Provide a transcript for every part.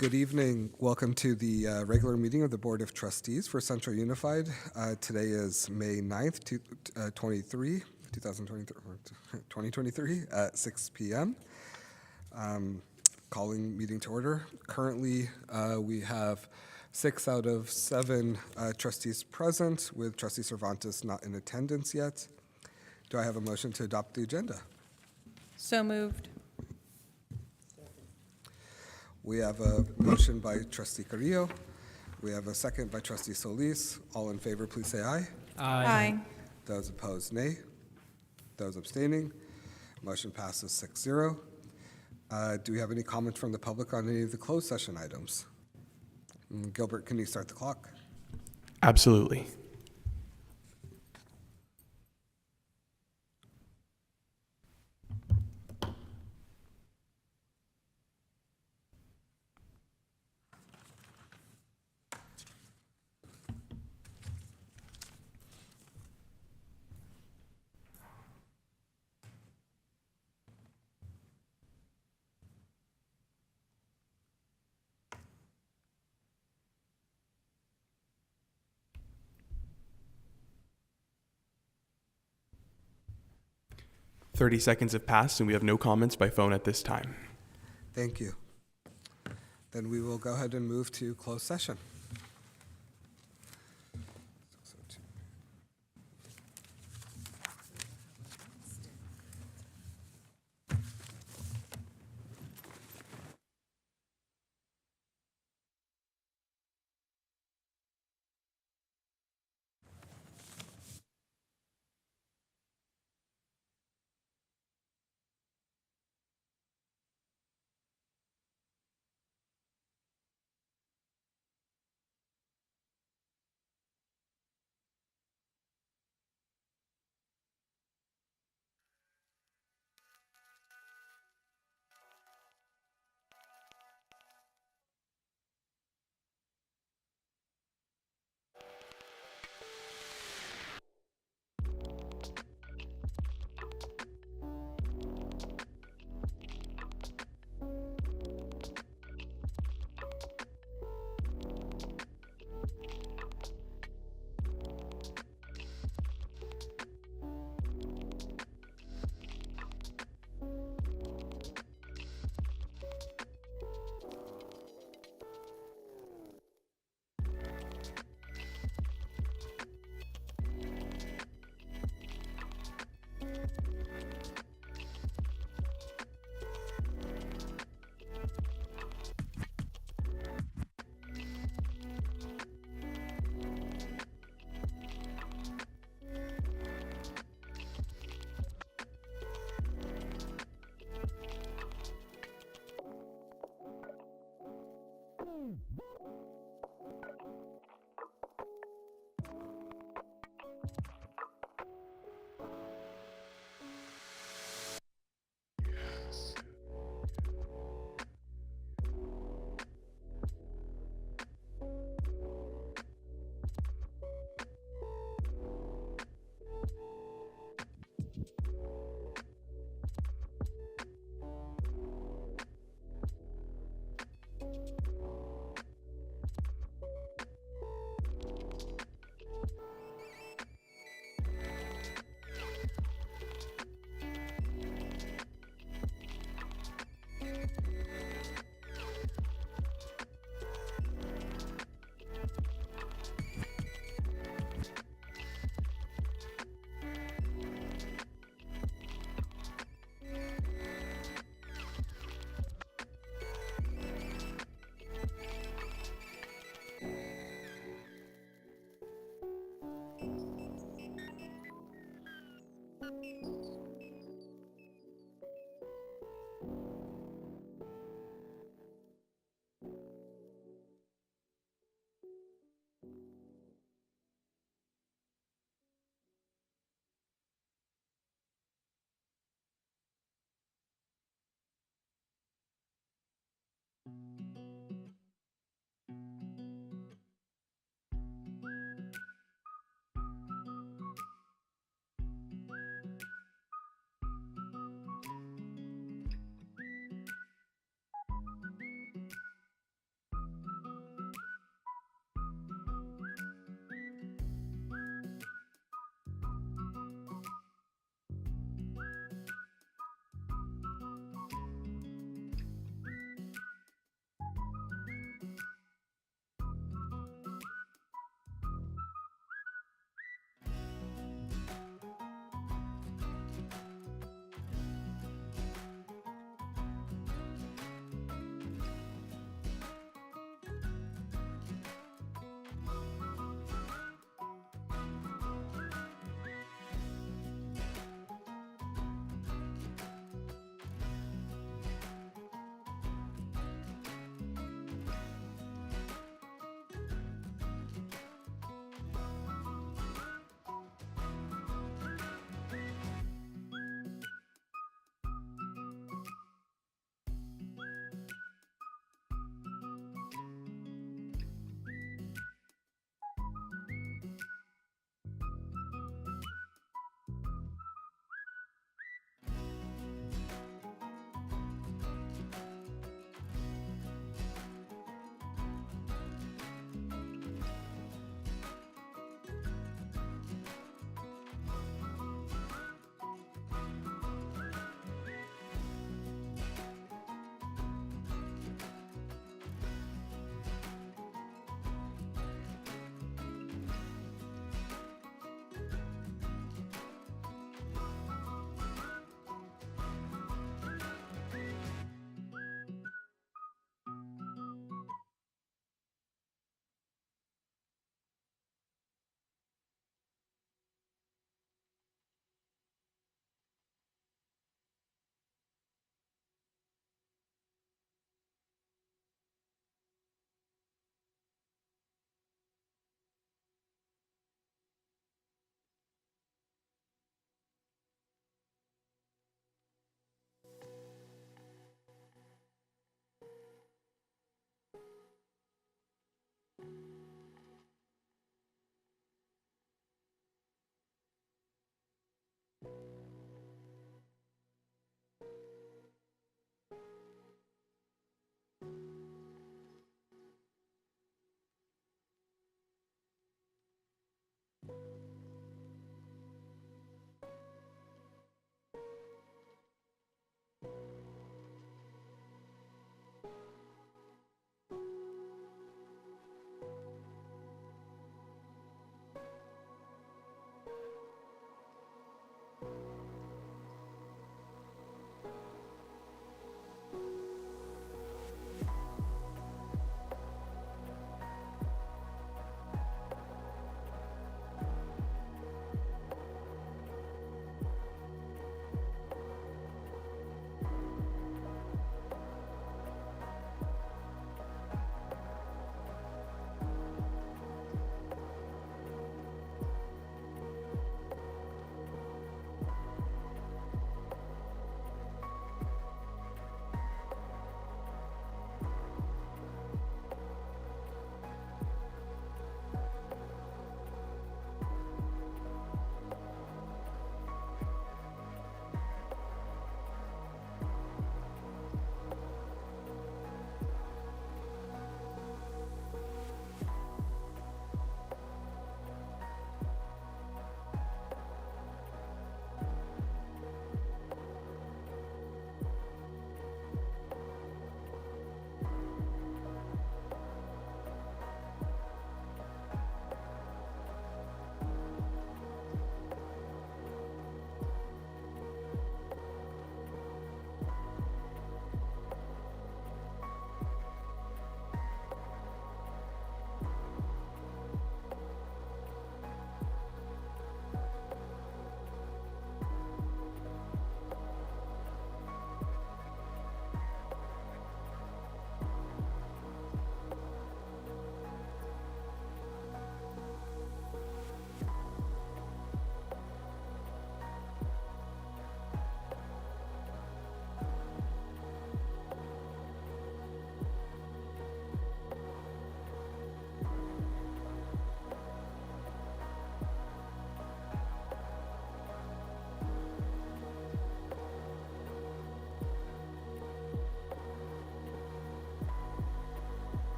Good evening. Welcome to the regular meeting of the Board of Trustees for Central Unified. Today is May 9th, 2023 at 6 p.m. Calling meeting to order. Currently, we have 6 out of 7 trustees present, with Trustee Cervantes not in attendance yet. Do I have a motion to adopt the agenda? So moved. We have a motion by Trustee Carrillo. We have a second by Trustee Solis. All in favor, please say aye. Aye. Those opposed, nay. Those abstaining, motion passes 6-0. Do we have any comments from the public on any of the closed session items? Gilbert, can you start the clock? Absolutely. Thirty seconds have passed, and we have no comments by phone at this time. Thank you. Then we will go ahead and move to closed session.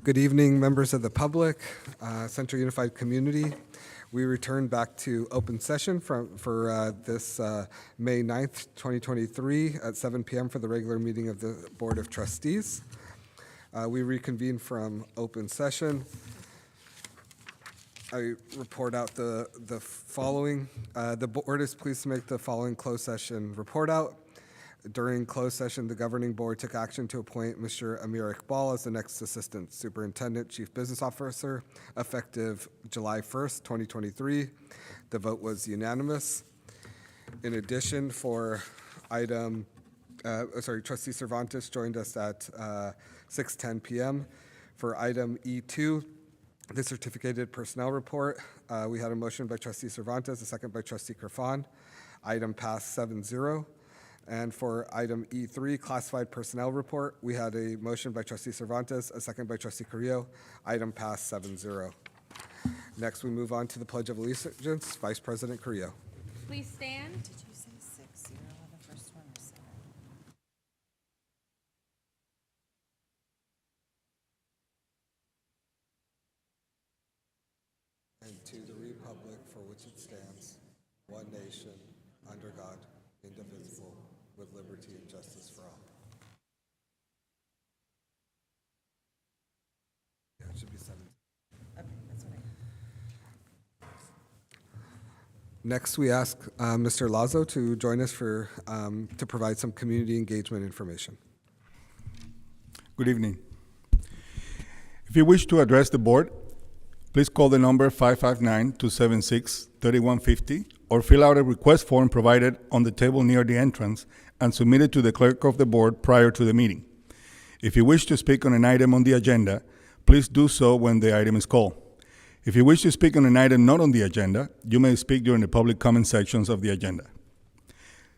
Good evening, members of the public, Central Unified Community. We return back to open session for this May 9th, 2023 at 7 p.m. for the regular meeting of the Board of Trustees. We reconvene from open session. I report out the following. The board is pleased to make the following closed session report out. During closed session, the governing board took action to appoint Mr. Amir Iqbal as the next Assistant Superintendent, Chief Business Officer, effective July 1st, 2023. The vote was unanimous. In addition, for Trustee Cervantes joined us at 6:10 p.m. For item E2, the certificated personnel report, we had a motion by Trustee Cervantes, a second by Trustee Kerfan. Item passed 7-0. And for item E3, classified personnel report, we had a motion by Trustee Cervantes, a second by Trustee Carrillo. Item passed 7-0. Next, we move on to the Pledge of Allegiance. Vice President Carrillo. Please stand. Did you say 6-0 on the first one or 7? And to the republic for which it stands, one nation, under God, indivisible, with liberty and justice for all. Yeah, it should be 7. Okay, that's what I. Next, we ask Mr. Lazo to join us to provide some community engagement information. Good evening. If you wish to address the board, please call the number 559-276-3150 or fill out a request form provided on the table near the entrance and submit it to the clerk of the board prior to the meeting. If you wish to speak on an item on the agenda, please do so when the item is called. If you wish to speak on an item not on the agenda, you may speak during the public comment sections of the agenda.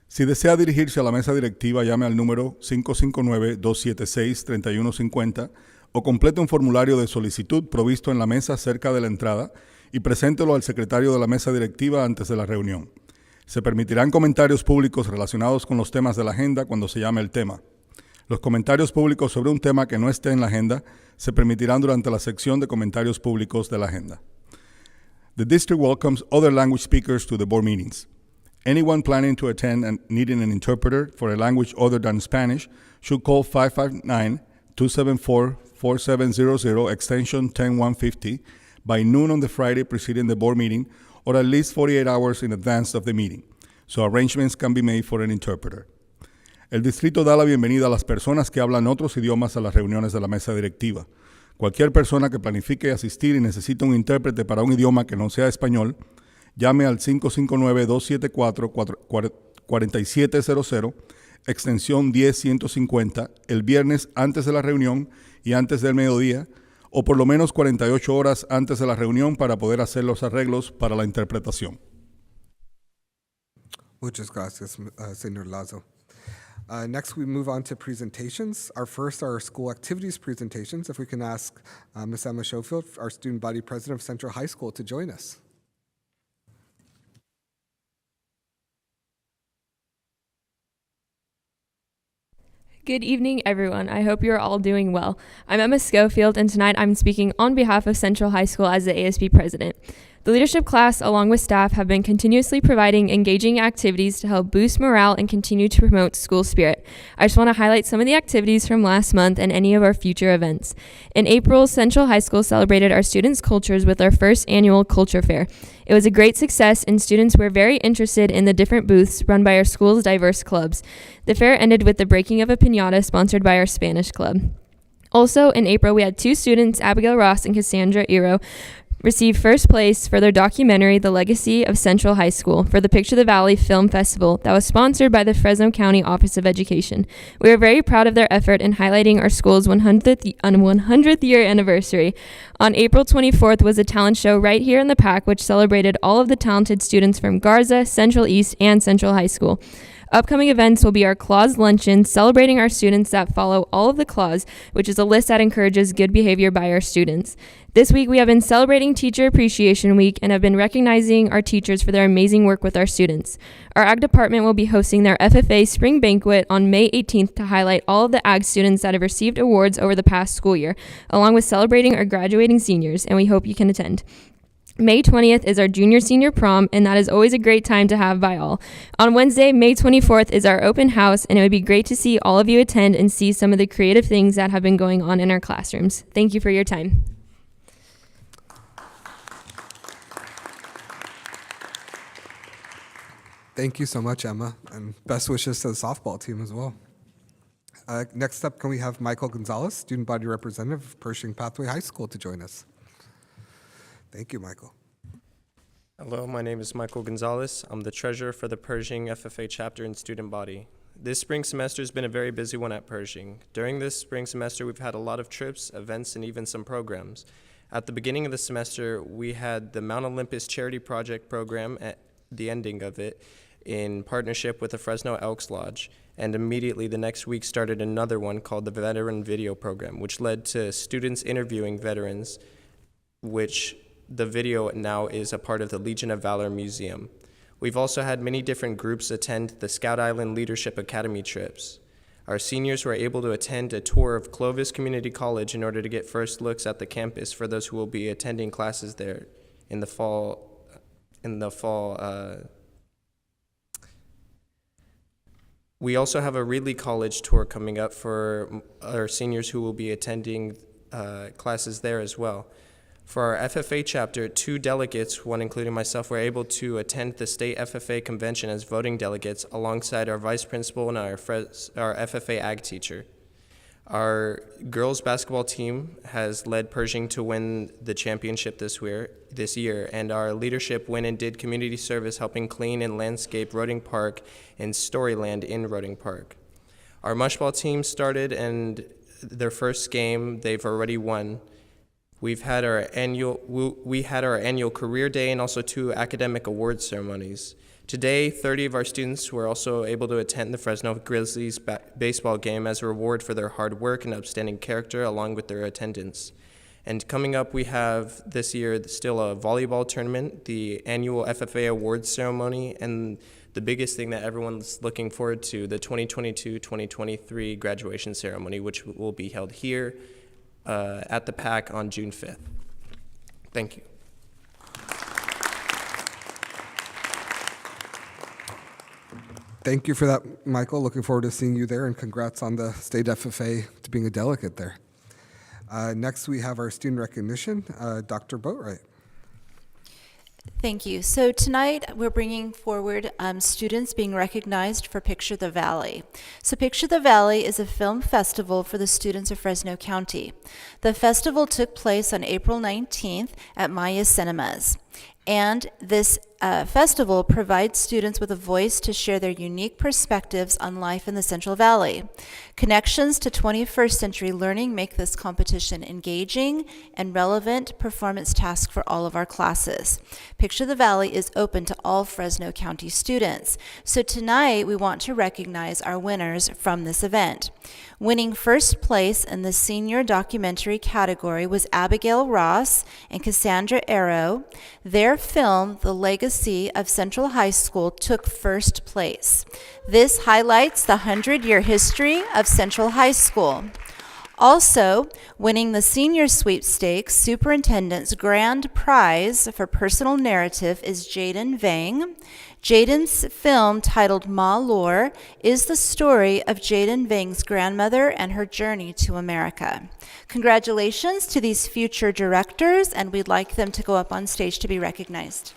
Si desea dirigirse a la mesa directiva, llame al número 559-276-3150 o complete un formulario de solicitud provisto en la mesa cerca de la entrada y preséntelo al secretario de la mesa directiva antes de la reunión. Se permitirán comentarios públicos relacionados con los temas de la agenda cuando se llame el tema. Los comentarios públicos sobre un tema que no esté en la agenda se permitirán durante la sección de comentarios públicos de la agenda. The district welcomes other language speakers to the board meetings. Anyone planning to attend and needing an interpreter for a language other than Spanish should call 559-274-4700 extension 10150 by noon on the Friday preceding the board meeting or at least 48 hours in advance of the meeting, so arrangements can be made for an interpreter. El distrito da la bienvenida a las personas que hablan otros idiomas a las reuniones de la mesa directiva. Cualquier persona que planifique asistir y necesite un intérprete para un idioma que no sea español, llame al 559-274-4700, extensión 10150, el viernes antes de la reunión y antes del mediodía, o por lo menos 48 horas antes de la reunión para poder hacer los arreglos para la interpretación. Muchas gracias, Señor Lazo. Next, we move on to presentations. Our first are our school activities presentations. If we can ask Ms. Emma Schofield, our student body president of Central High School, to join us. Good evening, everyone. I hope you're all doing well. I'm Emma Schofield, and tonight I'm speaking on behalf of Central High School as the ASB president. The leadership class, along with staff, have been continuously providing engaging activities to help boost morale and continue to promote school spirit. I just want to highlight some of the activities from last month and any of our future events. In April, Central High School celebrated our students' cultures with our first annual culture fair. It was a great success, and students were very interested in the different booths run by our school's diverse clubs. The fair ended with the breaking of a piñata sponsored by our Spanish club. Also, in April, we had 2 students, Abigail Ross and Cassandra Iro, receive first place for their documentary, The Legacy of Central High School, for the Picture the Valley Film Festival that was sponsored by the Fresno County Office of Education. We are very proud of their effort in highlighting our school's 100th year anniversary. On April 24th was a talent show right here in the PAC, which celebrated all of the talented students from Garza, Central East, and Central High School. Upcoming events will be our Claws Luncheon, celebrating our students that follow all of the claws, which is a list that encourages good behavior by our students. This week, we have been celebrating Teacher Appreciation Week and have been recognizing our teachers for their amazing work with our students. Our Ag department will be hosting their FFA Spring Banquet on May 18th to highlight all of the Ag students that have received awards over the past school year, along with celebrating our graduating seniors, and we hope you can attend. May 20th is our junior-senior prom, and that is always a great time to have by all. On Wednesday, May 24th is our open house, and it would be great to see all of you attend and see some of the creative things that have been going on in our classrooms. Thank you for your time. Thank you so much, Emma, and best wishes to the softball team as well. Next up, can we have Michael Gonzalez, Student Body Representative of Pershing Pathway High School, to join us? Thank you, Michael. Hello, my name is Michael Gonzalez. I'm the treasurer for the Pershing FFA chapter and student body. This spring semester has been a very busy one at Pershing. During this spring semester, we've had a lot of trips, events, and even some programs. At the beginning of the semester, we had the Mount Olympus Charity Project program at the ending of it in partnership with the Fresno Elks Lodge. And immediately the next week started another one called the Veteran Video Program, which led to students interviewing veterans, which the video now is a part of the Legion of Valor Museum. We've also had many different groups attend the Scout Island Leadership Academy trips. Our seniors were able to attend a tour of Clovis Community College in order to get first looks at the campus for those who will be attending classes there in the fall. We also have a Reedley College tour coming up for our seniors who will be attending classes there as well. For our FFA chapter, 2 delegates, one including myself, were able to attend the state FFA convention as voting delegates alongside our vice principal and our FFA ag teacher. Our girls basketball team has led Pershing to win the championship this year, and our leadership went and did community service helping clean and landscape Roding Park and Storyland in Roding Park. Our mushball team started, and their first game they've already won. We had our annual career day and also 2 academic awards ceremonies. Today, 30 of our students were also able to attend the Fresno Grizzlies baseball game as a reward for their hard work and outstanding character along with their attendance. And coming up, we have this year still a volleyball tournament, the annual FFA awards ceremony, and the biggest thing that everyone's looking forward to, the 2022-2023 graduation ceremony, which will be held here at the PAC on June 5th. Thank you. Thank you for that, Michael. Looking forward to seeing you there, and congrats on the state FFA to being a delegate there. Next, we have our student recognition, Dr. Boatwright. Thank you. So tonight we're bringing forward students being recognized for Picture the Valley. So Picture the Valley is a film festival for the students of Fresno County. The festival took place on April 19th at Maya Cinemas. And this festival provides students with a voice to share their unique perspectives on life in the Central Valley. Connections to 21st century learning make this competition engaging and relevant performance task for all of our classes. Picture the Valley is open to all Fresno County students. So tonight we want to recognize our winners from this event. Winning first place in the senior documentary category was Abigail Ross and Cassandra Arrow. Their film, The Legacy of Central High School, took first place. This highlights the 100-year history of Central High School. Also, winning the senior sweepstakes superintendent's grand prize for personal narrative is Jaden Vang. Jaden's film, titled Ma Lore, is the story of Jaden Vang's grandmother and her journey to America. Congratulations to these future directors, and we'd like them to go up on stage to be recognized.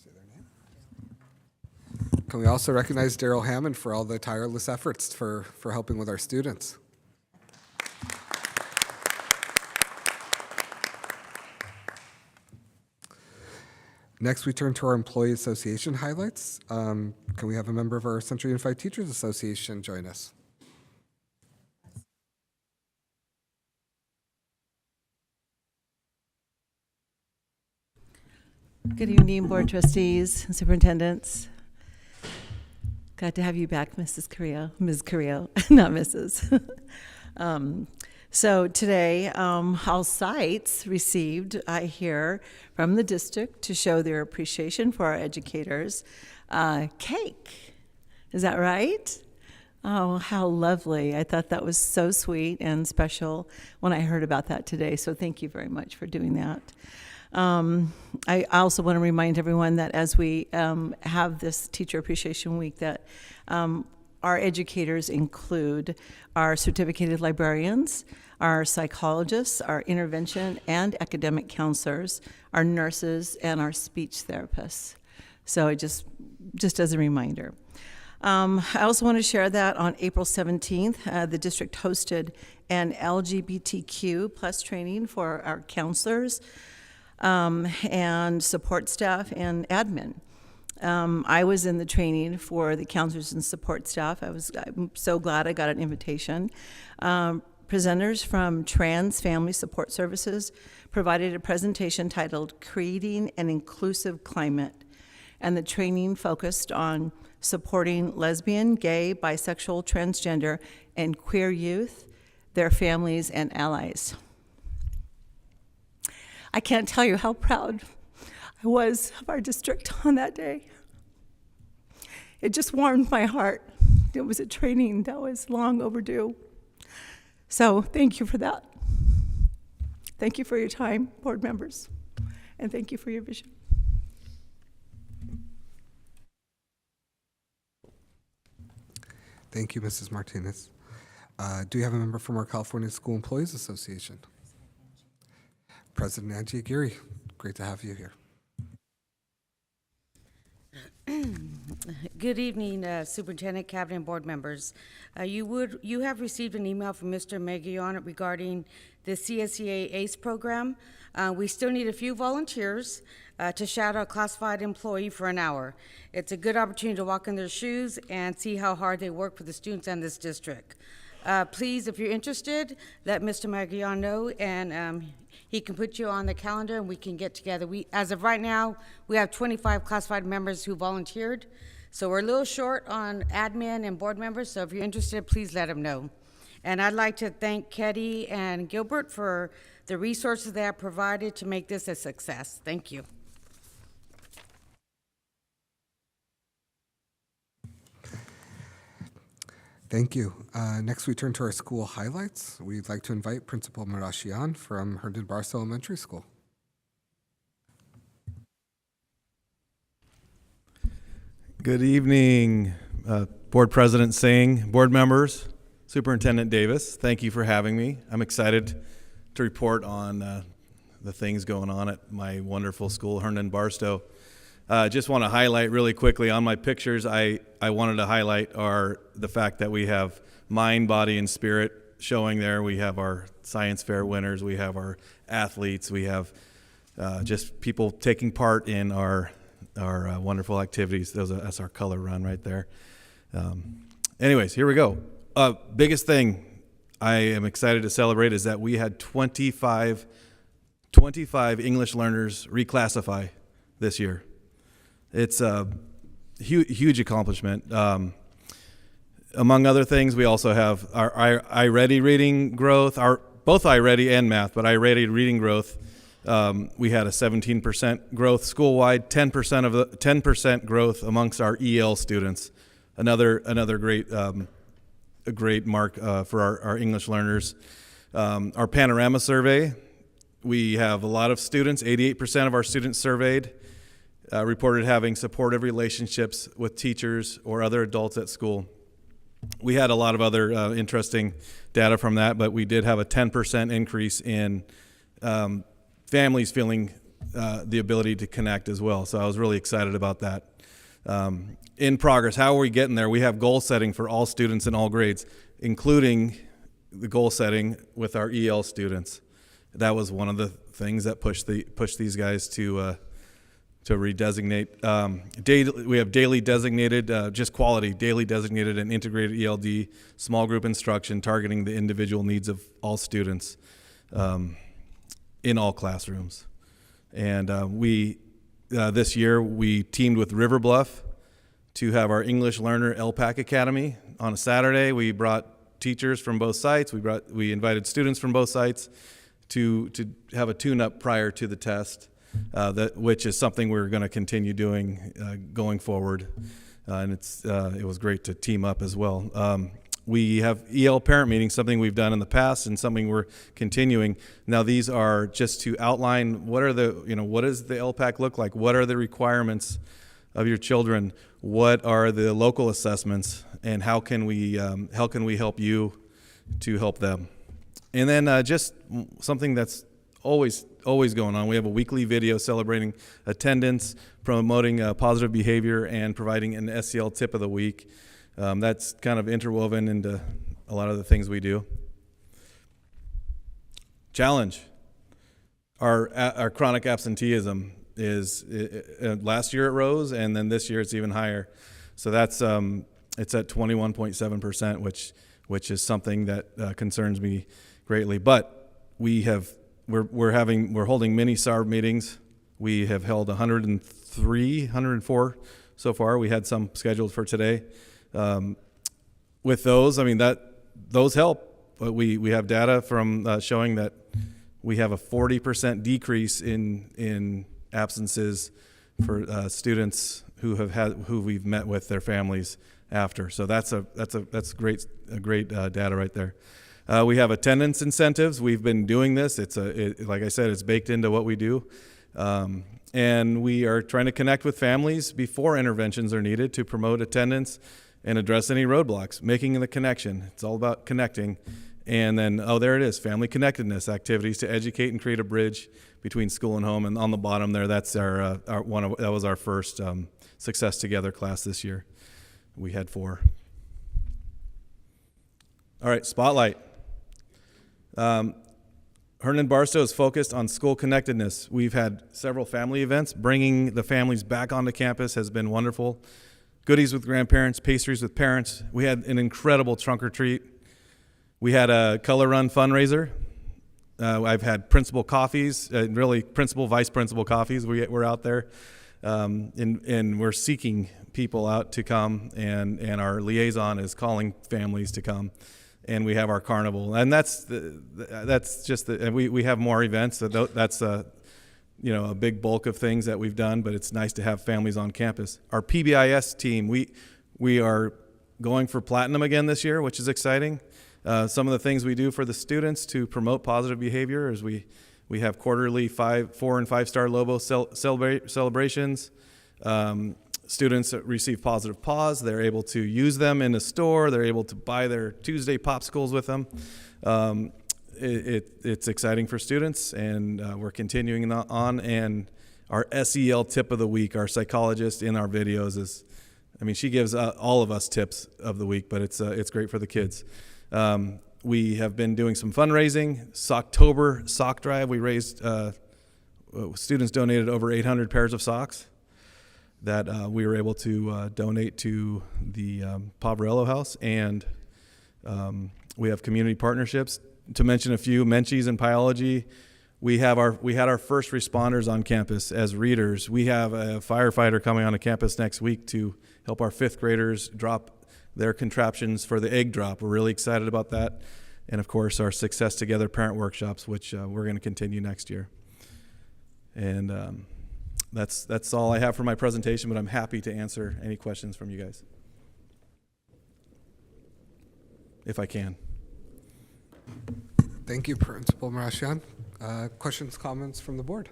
say their name. Can we also recognize Daryl Hammond for all the tireless efforts for helping with our students? Next, we turn to our Employee Association highlights. Can we have a member of our Central Unified Teachers Association join us? Good evening, Board Trustees and Superintendents. Glad to have you back, Mrs. Carrillo, Ms. Carrillo, not Mrs. So today, all sites received, I hear, from the district to show their appreciation for our educators, cake. Is that right? Oh, how lovely. I thought that was so sweet and special when I heard about that today. So thank you very much for doing that. I also want to remind everyone that as we have this Teacher Appreciation Week, that our educators include our certificated librarians, our psychologists, our intervention and academic counselors, our nurses, and our speech therapists. So just as a reminder. I also want to share that on April 17th, the district hosted an LGBTQ plus training for our counselors and support staff and admin. I was in the training for the counselors and support staff. I'm so glad I got an invitation. Presenters from Trans Family Support Services provided a presentation titled Creating an Inclusive Climate, and the training focused on supporting lesbian, gay, bisexual, transgender, and queer youth, their families, and allies. I can't tell you how proud I was of our district on that day. It just warmed my heart. It was a training that was long overdue. So thank you for that. Thank you for your time, board members, and thank you for your vision. Thank you, Mrs. Martinez. Do we have a member from our California School Employees Association? President Angie Aguirre, great to have you here. Good evening, Superintendent, Cabinet, and Board members. You have received an email from Mr. Meguion regarding the CSEA ACE program. We still need a few volunteers to shadow a classified employee for an hour. It's a good opportunity to walk in their shoes and see how hard they work for the students and this district. Please, if you're interested, let Mr. Meguion know, and he can put you on the calendar and we can get together. As of right now, we have 25 classified members who volunteered. So we're a little short on admin and board members, so if you're interested, please let them know. And I'd like to thank Ketty and Gilbert for the resources they have provided to make this a success. Thank you. Thank you. Next, we turn to our school highlights. We'd like to invite Principal Marashian from Herndon Barstow Elementary School. Good evening, Board President Singh, board members, Superintendent Davis. Thank you for having me. I'm excited to report on the things going on at my wonderful school, Herndon Barstow. Just want to highlight really quickly on my pictures, I wanted to highlight the fact that we have mind, body, and spirit showing there. We have our science fair winners, we have our athletes, we have just people taking part in our wonderful activities. That's our color run right there. Anyways, here we go. Biggest thing I am excited to celebrate is that we had 25 English learners reclassify this year. It's a huge accomplishment. Among other things, we also have our iReady reading growth, both iReady and math, but iReady reading growth. We had a 17% growth school-wide, 10% growth amongst our EL students. Another great mark for our English learners. Our panorama survey, we have a lot of students. 88% of our students surveyed reported having supportive relationships with teachers or other adults at school. We had a lot of other interesting data from that, but we did have a 10% increase in families feeling the ability to connect as well. So I was really excited about that. In progress, how are we getting there? We have goal setting for all students in all grades, including the goal setting with our EL students. That was one of the things that pushed these guys to redesignate. We have daily designated, just quality, daily designated and integrated ELD, small group instruction targeting the individual needs of all students in all classrooms. And this year we teamed with River Bluff to have our English Learner LPAC Academy. On a Saturday, we brought teachers from both sites. We invited students from both sites to have a tune-up prior to the test, which is something we're going to continue doing going forward. And it was great to team up as well. We have EL parent meetings, something we've done in the past and something we're continuing. Now these are just to outline what does the LPAC look like? What are the requirements of your children? What are the local assessments? And how can we help you to help them? And then just something that's always going on. We have a weekly video celebrating attendance, promoting positive behavior, and providing an SEL tip of the week. That's kind of interwoven into a lot of the things we do. Challenge. Our chronic absenteeism is last year it rose, and then this year it's even higher. So that's it's at 21.7%, which is something that concerns me greatly. But we're holding mini SARB meetings. We have held 104 so far. We had some scheduled for today. With those, those help. But we have data from showing that we have a 40% decrease in absences for students who we've met with their families after. So that's great data right there. We have attendance incentives. We've been doing this. Like I said, it's baked into what we do. And we are trying to connect with families before interventions are needed to promote attendance and address any roadblocks, making the connection. It's all about connecting. And then, there it is, family connectedness activities to educate and create a bridge between school and home. And on the bottom there, that's that was our first Success Together class this year. We had 4. All right, Spotlight. Hernan Barstow is focused on school connectedness. We've had several family events. Bringing the families back onto campus has been wonderful. Goodies with grandparents, pastries with parents. We had an incredible trunk or treat. We had a color run fundraiser. I've had principal coffees, really principal, vice principal coffees. We're out there, and we're seeking people out to come, and our liaison is calling families to come. And we have our carnival, and we have more events. So that's a big bulk of things that we've done. But it's nice to have families on campus. Our PBIS team, we are going for platinum again this year, which is exciting. Some of the things we do for the students to promote positive behavior is we have quarterly 4 and 5 star Lobo celebrations. Students that receive positive paws, they're able to use them in the store. They're able to buy their Tuesday popsicles with them. It's exciting for students, and we're continuing on. And our SEL tip of the week, our psychologist in our videos she gives all of us tips of the week, but it's great for the kids. We have been doing some fundraising. Socktober sock drive, we raised, students donated over 800 pairs of socks that we were able to donate to the Poverello House, and we have community partnerships. To mention a few, Menchie's and Pyology. We had our first responders on campus as readers. We have a firefighter coming onto campus next week to help our 5th graders drop their contraptions for the egg drop. We're really excited about that. And of course, our Success Together parent workshops, which we're going to continue next year. And that's all I have for my presentation, but I'm happy to answer any questions from you guys, if I can. Thank you, Principal Marashian. Questions, comments from the board?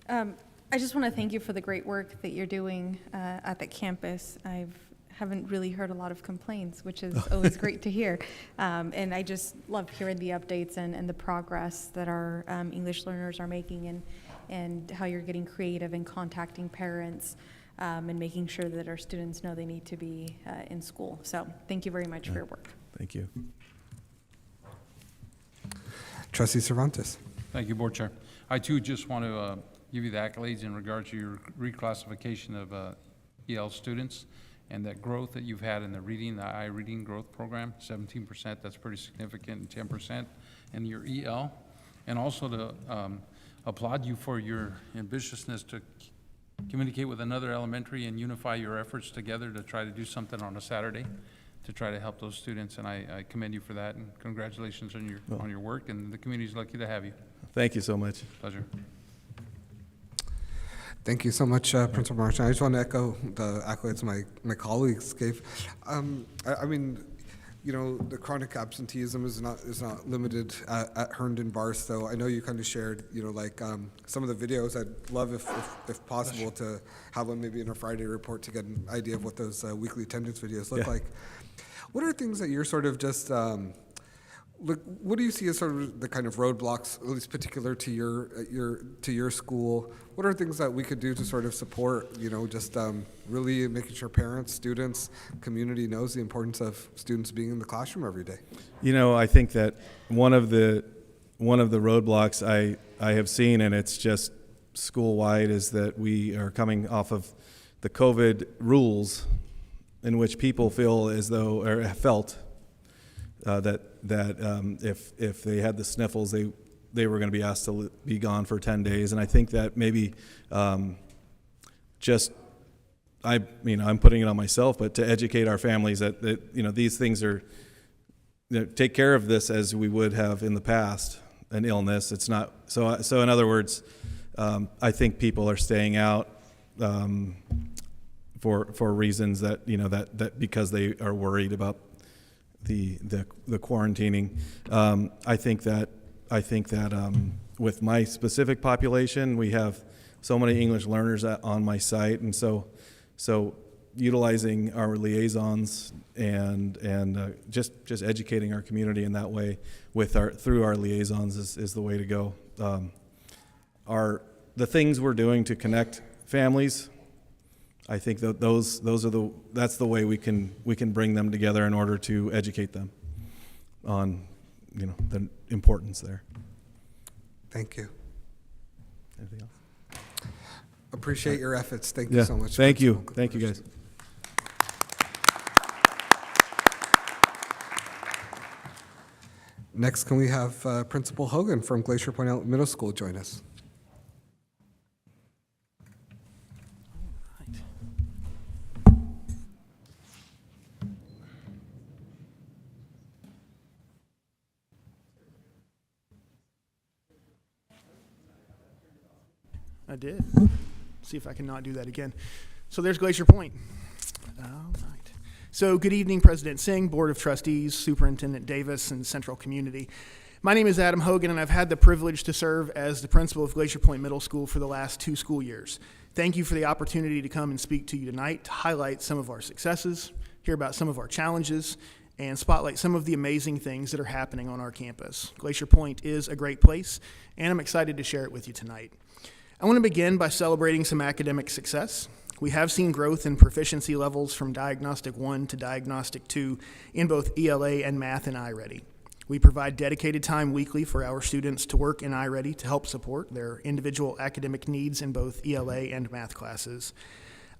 I just want to thank you for the great work that you're doing at the campus. I've haven't really heard a lot of complaints, which is always great to hear. And I just love hearing the updates and the progress that our English learners are making, and how you're getting creative and contacting parents and making sure that our students know they need to be in school. So thank you very much for your work. Thank you. Trustee Cervantes. Thank you, Board Chair. I too just want to give you the accolades in regard to your reclassification of EL students and that growth that you've had in the iReading growth program, 17%, that's pretty significant, and 10% in your EL. And also to applaud you for your ambitiousness to communicate with another elementary and unify your efforts together to try to do something on a Saturday to try to help those students, and I commend you for that, and congratulations on your work, and the community's lucky to have you. Thank you so much. Pleasure. Thank you so much, Principal Martin. I just want to echo the accolades my colleagues gave. I mean, you know, the chronic absenteeism is not limited at Herndon Barstow. I know you kind of shared, you know, like some of the videos. I'd love if possible to have one maybe in a Friday report to get an idea of what those weekly attendance videos look like. What are things that you're sort of just what do you see as sort of the kind of roadblocks, at least particular to your school? What are things that we could do to sort of support, you know, just really making sure parents, students, community knows the importance of students being in the classroom every day? You know, I think that one of the roadblocks I have seen, and it's just school-wide, is that we are coming off of the COVID rules in which people feel as though, or felt that if they had the sniffles, they were going to be asked to be gone for 10 days. And I think that maybe I'm putting it on myself, but to educate our families that you know, these things are, you know, take care of this as we would have in the past, an illness. It's not, so in other words, I think people are staying out for reasons that, you know, that because they are worried about the quarantining. I think that with my specific population, we have so many English learners on my site, and so utilizing our liaisons and just educating our community in that way through our liaisons is the way to go. The things we're doing to connect families, I think that that's the way we can bring them together in order to educate them on, you know, the importance there. Thank you. Anything else? Appreciate your efforts. Thank you so much. Thank you. Thank you, guys. Next, can we have Principal Hogan from Glacier Point Middle School join us? I did. See if I can not do that again. So there's Glacier Point. All right. So good evening, President Singh, Board of Trustees, Superintendent Davis, and Central Community. My name is Adam Hogan, and I've had the privilege to serve as the principal of Glacier Point Middle School for the last 2 school years. Thank you for the opportunity to come and speak to you tonight to highlight some of our successes, hear about some of our challenges, and spotlight some of the amazing things that are happening on our campus. Glacier Point is a great place, and I'm excited to share it with you tonight. I want to begin by celebrating some academic success. We have seen growth in proficiency levels from Diagnostic 1 to Diagnostic 2 in both ELA and Math and iReady. We provide dedicated time weekly for our students to work in iReady to help support their individual academic needs in both ELA and Math classes.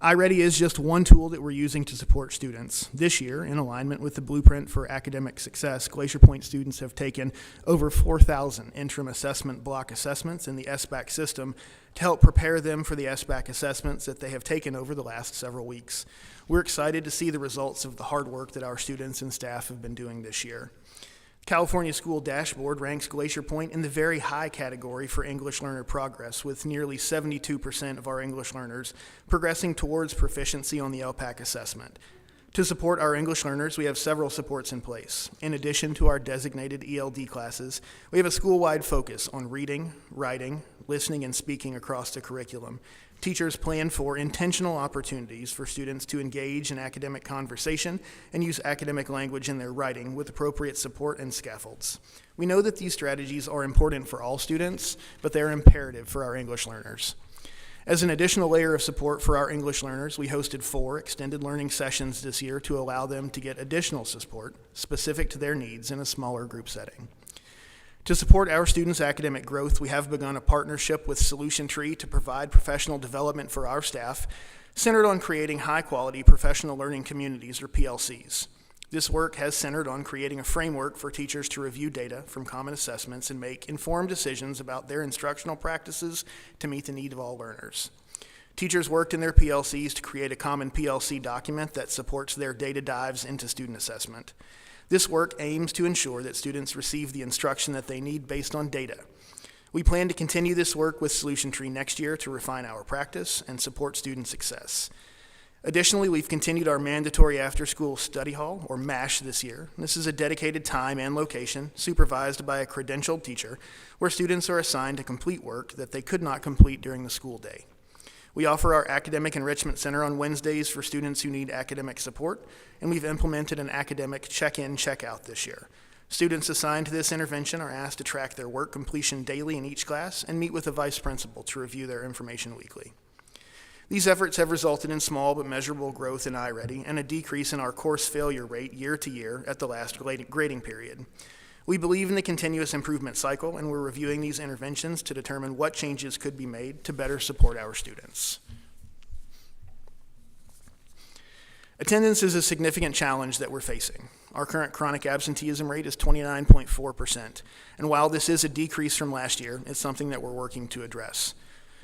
iReady is just one tool that we're using to support students. This year, in alignment with the Blueprint for Academic Success, Glacier Point students have taken over 4,000 interim assessment block assessments in the SBAC system to help prepare them for the SBAC assessments that they have taken over the last several weeks. We're excited to see the results of the hard work that our students and staff have been doing this year. California School Dashboard ranks Glacier Point in the very high category for English learner progress, with nearly 72% of our English learners progressing towards proficiency on the LPAC assessment. To support our English learners, we have several supports in place. In addition to our designated ELD classes, we have a school-wide focus on reading, writing, listening and speaking across the curriculum. Teachers plan for intentional opportunities for students to engage in academic conversation and use academic language in their writing with appropriate support and scaffolds. We know that these strategies are important for all students, but they're imperative for our English learners. As an additional layer of support for our English learners, we hosted 4 extended learning sessions this year to allow them to get additional support specific to their needs in a smaller group setting. To support our students' academic growth, we have begun a partnership with Solution Tree to provide professional development for our staff, centered on creating high-quality professional learning communities, or PLCs. This work has centered on creating a framework for teachers to review data from common assessments and make informed decisions about their instructional practices to meet the need of all learners. Teachers worked in their PLCs to create a common PLC document that supports their data dives into student assessment. This work aims to ensure that students receive the instruction that they need based on data. We plan to continue this work with Solution Tree next year to refine our practice and support student success. Additionally, we've continued our mandatory after-school study hall, or MASH, this year. This is a dedicated time and location supervised by a credentialed teacher where students are assigned to complete work that they could not complete during the school day. We offer our Academic Enrichment Center on Wednesdays for students who need academic support, and we've implemented an academic check-in, check-out this year. Students assigned to this intervention are asked to track their work completion daily in each class and meet with a vice principal to review their information weekly. These efforts have resulted in small but measurable growth in iReady and a decrease in our course failure rate year to year at the last grading period. We believe in the continuous improvement cycle, and we're reviewing these interventions to determine what changes could be made to better support our students. Attendance is a significant challenge that we're facing. Our current chronic absenteeism rate is 29.4%, and while this is a decrease from last year, it's something that we're working to address.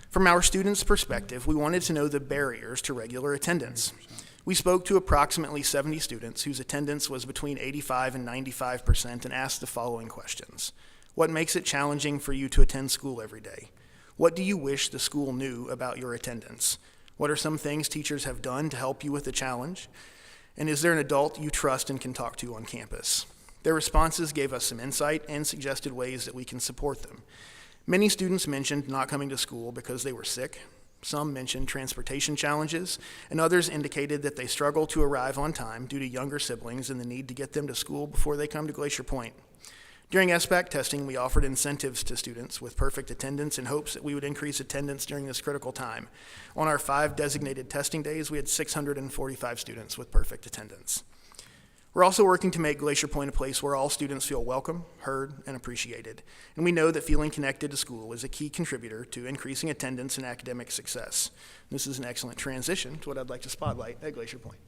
From our students' perspective, we wanted to know the barriers to regular attendance. We spoke to approximately 70 students whose attendance was between 85 and 95% and asked the following questions. What makes it challenging for you to attend school every day? What do you wish the school knew about your attendance? What are some things teachers have done to help you with the challenge? And is there an adult you trust and can talk to on campus? Their responses gave us some insight and suggested ways that we can support them. Many students mentioned not coming to school because they were sick. Some mentioned transportation challenges, and others indicated that they struggle to arrive on time due to younger siblings and the need to get them to school before they come to Glacier Point. During SBAC testing, we offered incentives to students with perfect attendance in hopes that we would increase attendance during this critical time. On our 5 designated testing days, we had 645 students with perfect attendance. We're also working to make Glacier Point a place where all students feel welcome, heard, and appreciated. And we know that feeling connected to school is a key contributor to increasing attendance and academic success. This is an excellent transition to what I'd like to spotlight at Glacier Point.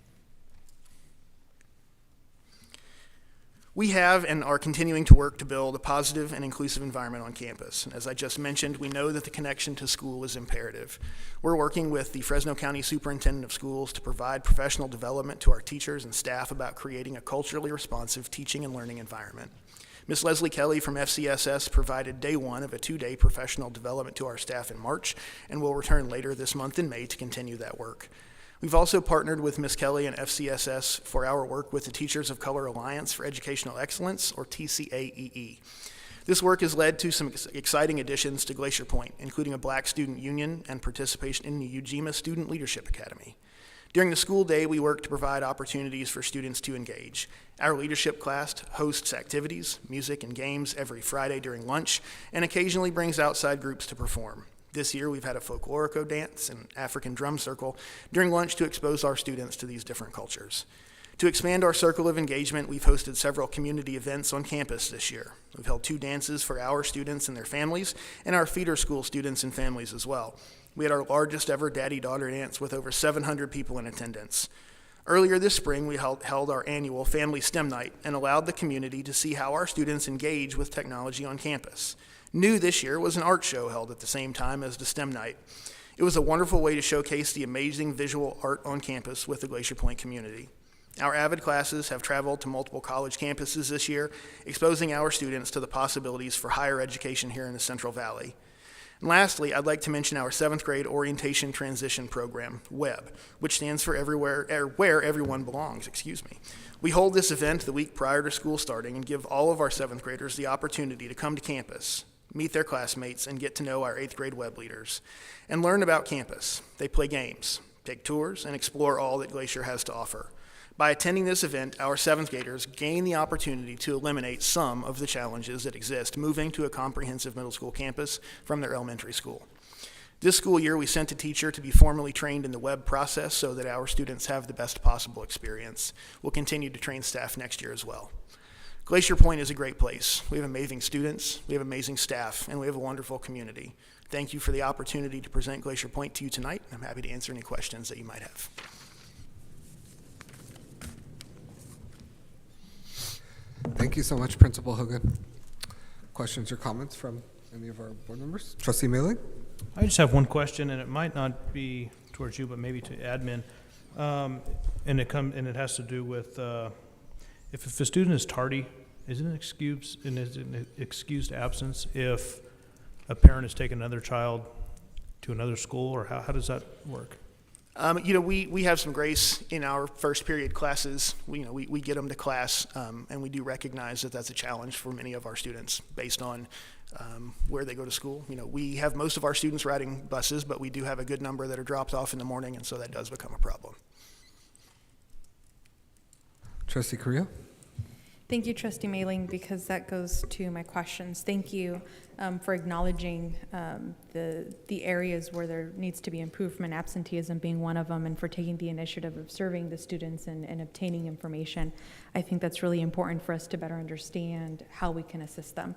We have and are continuing to work to build a positive and inclusive environment on campus. And as I just mentioned, we know that the connection to school is imperative. We're working with the Fresno County Superintendent of Schools to provide professional development to our teachers and staff about creating a culturally responsive teaching and learning environment. Ms. Leslie Kelly from FCSS provided day 1 of a 2-day professional development to our staff in March, and will return later this month in May to continue that work. We've also partnered with Ms. Kelly and FCSS for our work with the Teachers of Color Alliance for Educational Excellence, or TCAEE. This work has led to some exciting additions to Glacier Point, including a Black Student Union and participation in the UGMA Student Leadership Academy. During the school day, we work to provide opportunities for students to engage. Our leadership class hosts activities, music, and games every Friday during lunch, and occasionally brings outside groups to perform. This year, we've had a folklorico dance and African drum circle during lunch to expose our students to these different cultures. To expand our circle of engagement, we've hosted several community events on campus this year. We've held 2 dances for our students and their families, and our feeder school students and families as well. We had our largest ever daddy-daughter dance with over 700 people in attendance. Earlier this spring, we held our annual Family STEM Night and allowed the community to see how our students engage with technology on campus. New this year was an art show held at the same time as the STEM Night. It was a wonderful way to showcase the amazing visual art on campus with the Glacier Point community. Our AVID classes have traveled to multiple college campuses this year, exposing our students to the possibilities for higher education here in the Central Valley. And lastly, I'd like to mention our 7th grade orientation transition program, WEB, which stands for Where Everyone Belongs, We hold this event the week prior to school starting and give all of our 7th graders the opportunity to come to campus, meet their classmates, and get to know our 8th grade web leaders, and learn about campus. They play games, take tours, and explore all that Glacier has to offer. By attending this event, our 7th graders gain the opportunity to eliminate some of the challenges that exist moving to a comprehensive middle school campus from their elementary school. This school year, we sent a teacher to be formally trained in the web process so that our students have the best possible experience. We'll continue to train staff next year as well. Glacier Point is a great place. We have amazing students, we have amazing staff, and we have a wonderful community. Thank you for the opportunity to present Glacier Point to you tonight. I'm happy to answer any questions that you might have. Thank you so much, Principal Hogan. Questions or comments from any of our board members? Trustee Mailing? I just have one question, and it might not be towards you, but maybe to admin. And it has to do with if a student is tardy, is it an excused absence if a parent has taken another child to another school, or how does that work? We have some grace in our first period classes. We get them to class, and we do recognize that that's a challenge for many of our students based on where they go to school. We have most of our students riding buses, but we do have a good number that are dropped off in the morning, and so that does become a problem. Trustee Carrillo? Thank you, Trustee Mailing, because that goes to my questions. Thank you for acknowledging the areas where there needs to be improvement, absenteeism being one of them, and for taking the initiative of serving the students and obtaining information. I think that's really important for us to better understand how we can assist them.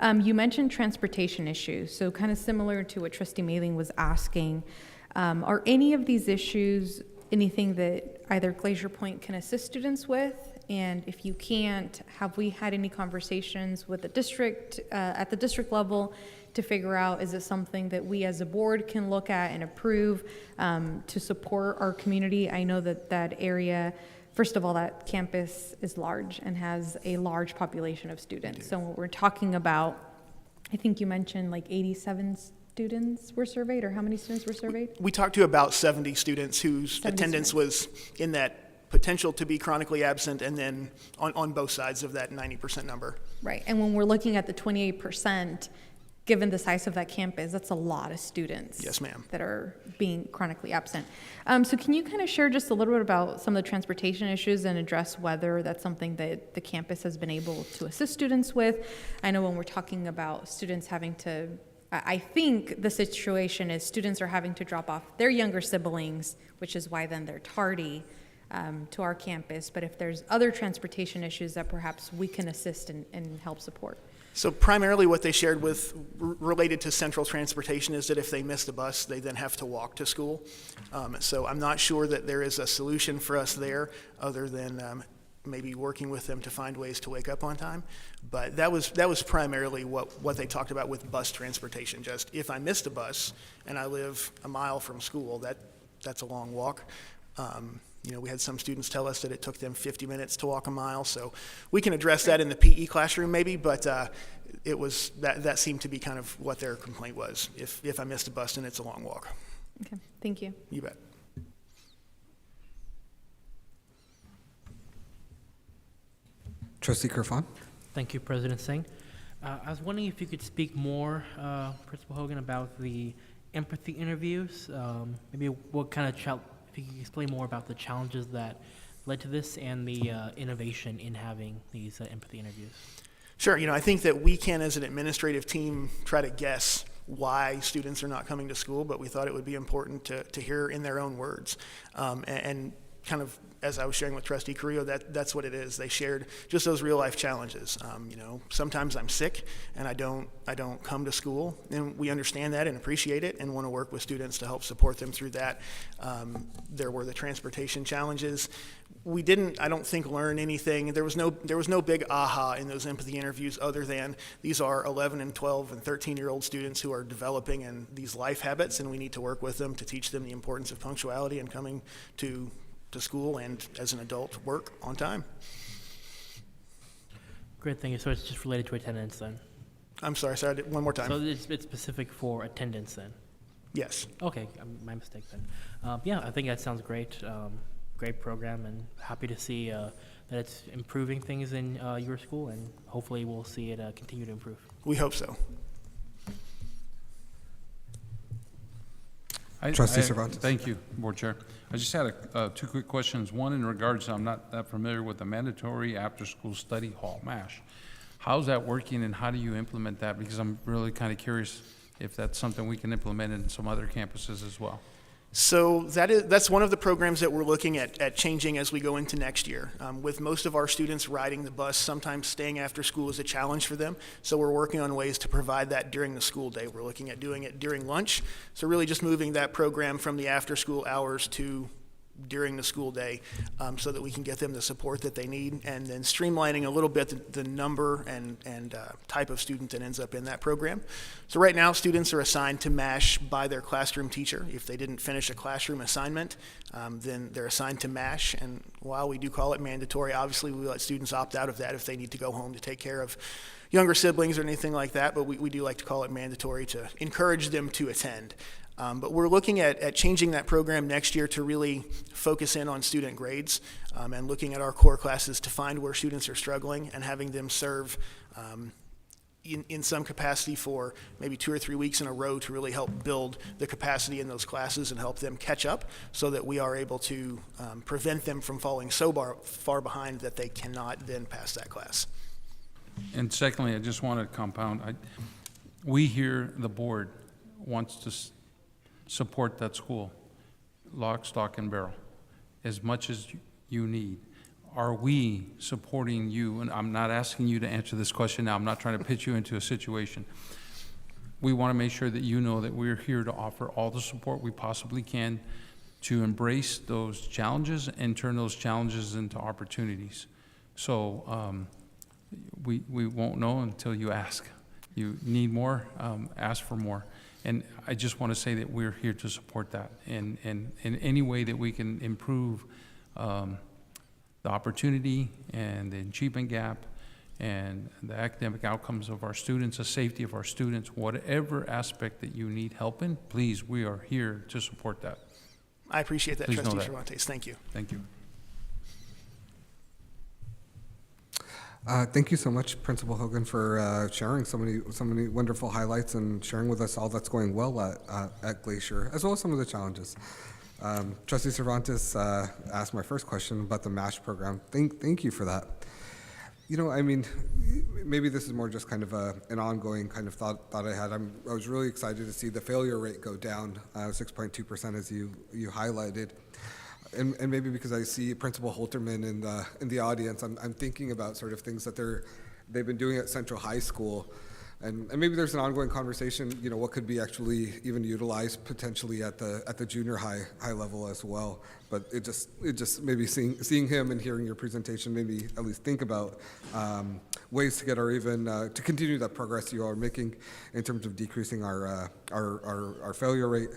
You mentioned transportation issues, so kind of similar to what Trustee Mailing was asking. Are any of these issues anything that either Glacier Point can assist students with? And if you can't, have we had any conversations with the district at the district level to figure out, is it something that we as a board can look at and approve to support our community? I know that area, first of all, that campus is large and has a large population of students. So when we're talking about, I think you mentioned like 87 students were surveyed, or how many students were surveyed? We talked to about 70 students whose attendance was in that potential to be chronically absent, and then on both sides of that 90% number. Right, and when we're looking at the 28%, given the size of that campus, that's a lot of students. Yes, ma'am. That are being chronically absent. So can you kind of share just a little bit about some of the transportation issues and address whether that's something that the campus has been able to assist students with? I know when we're talking about students having to, I think the situation is students are having to drop off their younger siblings, which is why then they're tardy to our campus. But if there's other transportation issues that perhaps we can assist and help support. So primarily what they shared with related to central transportation is that if they miss the bus, they then have to walk to school. So I'm not sure that there is a solution for us there other than maybe working with them to find ways to wake up on time. But that was primarily what they talked about with bus transportation. Just if I missed a bus and I live a mile from school, that's a long walk. We had some students tell us that it took them 50 minutes to walk a mile, so we can address that in the PE classroom maybe, but it was that seemed to be kind of what their complaint was. If I missed a bus, then it's a long walk. Okay, thank you. You bet. Trustee Kerfan? Thank you, President Singh. I was wondering if you could speak more, Principal Hogan, about the empathy interviews. Maybe what kind of if you could explain more about the challenges that led to this and the innovation in having these empathy interviews. Sure. I think that we can, as an administrative team, try to guess why students are not coming to school, but we thought it would be important to hear in their own words. And kind of, as I was sharing with Trustee Carrillo, that's what it is. They shared just those real life challenges. Sometimes I'm sick and I don't come to school, and we understand that and appreciate it and want to work with students to help support them through that. There were the transportation challenges. We didn't, I don't think, learn anything. There was no big aha in those empathy interviews other than these are 11 and 12 and 13-year-old students who are developing in these life habits, and we need to work with them to teach them the importance of punctuality and coming to school and as an adult work on time. Great, thank you. So it's just related to attendance then? I'm sorry, one more time. So it's specific for attendance then? Yes. Okay, my mistake then. Yeah, I think that sounds great. Great program, and happy to see that it's improving things in your school, and hopefully we'll see it continue to improve. We hope so. Trustee Cervantes. Thank you, Board Chair. I just had two quick questions. One in regards, I'm not that familiar with the mandatory after-school study hall, MASH. How's that working and how do you implement that? Because I'm really kind of curious if that's something we can implement in some other campuses as well. So that's one of the programs that we're looking at changing as we go into next year. With most of our students riding the bus, sometimes staying after school is a challenge for them. So we're working on ways to provide that during the school day. We're looking at doing it during lunch. So really just moving that program from the after-school hours to during the school day, so that we can get them the support that they need, and then streamlining a little bit the number and type of student that ends up in that program. So right now, students are assigned to MASH by their classroom teacher. If they didn't finish a classroom assignment, then they're assigned to MASH, and while we do call it mandatory, obviously we let students opt out of that if they need to go home to take care of younger siblings or anything like that, but we do like to call it mandatory to encourage them to attend. But we're looking at changing that program next year to really focus in on student grades, and looking at our core classes to find where students are struggling and having them serve in some capacity for maybe 2 or 3 weeks in a row to really help build the capacity in those classes and help them catch up so that we are able to prevent them from falling so far behind that they cannot then pass that class. And secondly, I just want to compound. We here, the board, wants to support that school, lock, stock, and barrel, as much as you need. Are we supporting you? And I'm not asking you to answer this question now. I'm not trying to pitch you into a situation. We want to make sure that you know that we're here to offer all the support we possibly can to embrace those challenges and turn those challenges into opportunities. So we won't know until you ask. You need more, ask for more. And I just want to say that we're here to support that. And in any way that we can improve the opportunity and the achievement gap and the academic outcomes of our students, the safety of our students, whatever aspect that you need help in, please, we are here to support that. I appreciate that, Please know Trustee that. Cervantes. Thank you. Thank you. Thank you so much, Principal Hogan, for sharing so many wonderful highlights and sharing with us all that's going well at Glacier, as well as some of the challenges. Trustee Cervantes asked my first question about the MASH program. Thank you for that. You know, I mean, maybe this is more just kind of an ongoing kind of thought I had. I was really excited to see the failure rate go down 6.2%, as you highlighted. And maybe because I see Principal Holterman in the audience, I'm thinking about sort of things that they've been doing at Central High School, and maybe there's an ongoing conversation. You know, what could be actually even utilized potentially at the junior high level as well. But it just maybe seeing him and hearing your presentation made me at least think about ways to get or even to continue that progress you are making in terms of decreasing our failure rate.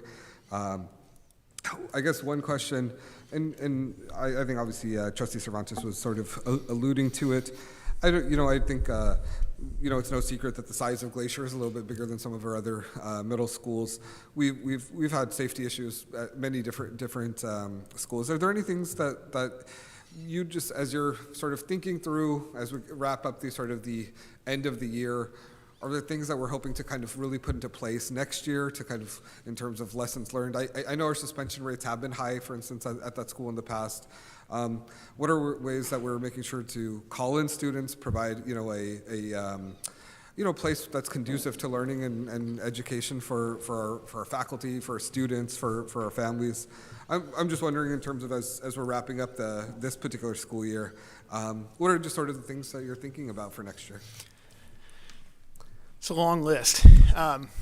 I guess one question, and I think obviously Trustee Cervantes was sort of alluding to it. I think it's no secret that the size of Glacier is a little bit bigger than some of our other middle schools. We've had safety issues at many different schools. Are there any things that you just, as you're sort of thinking through as we wrap up the end of the year, are there things that we're hoping to kind of really put into place next year to kind of, in terms of lessons learned? I know our suspension rates have been high, for instance, at that school in the past. What are ways that we're making sure to call in students, provide, a place that's conducive to learning and education for our faculty, for our students, for our families? I'm just wondering, in terms of as we're wrapping up this particular school year, what are just sort of the things that you're thinking about for next year? It's a long list.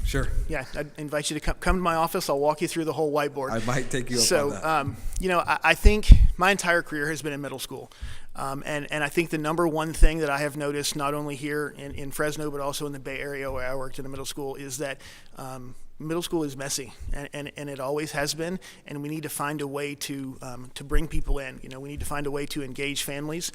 Sure. Yeah, I'd invite you to come to my office. I'll walk you through the whole whiteboard. I might take you up on that. I think my entire career has been in middle school. And I think the number one thing that I have noticed, not only here in Fresno, but also in the Bay Area where I worked in a middle school, is that middle school is messy, and it always has been, and we need to find a way to bring people in. We need to find a way to engage families.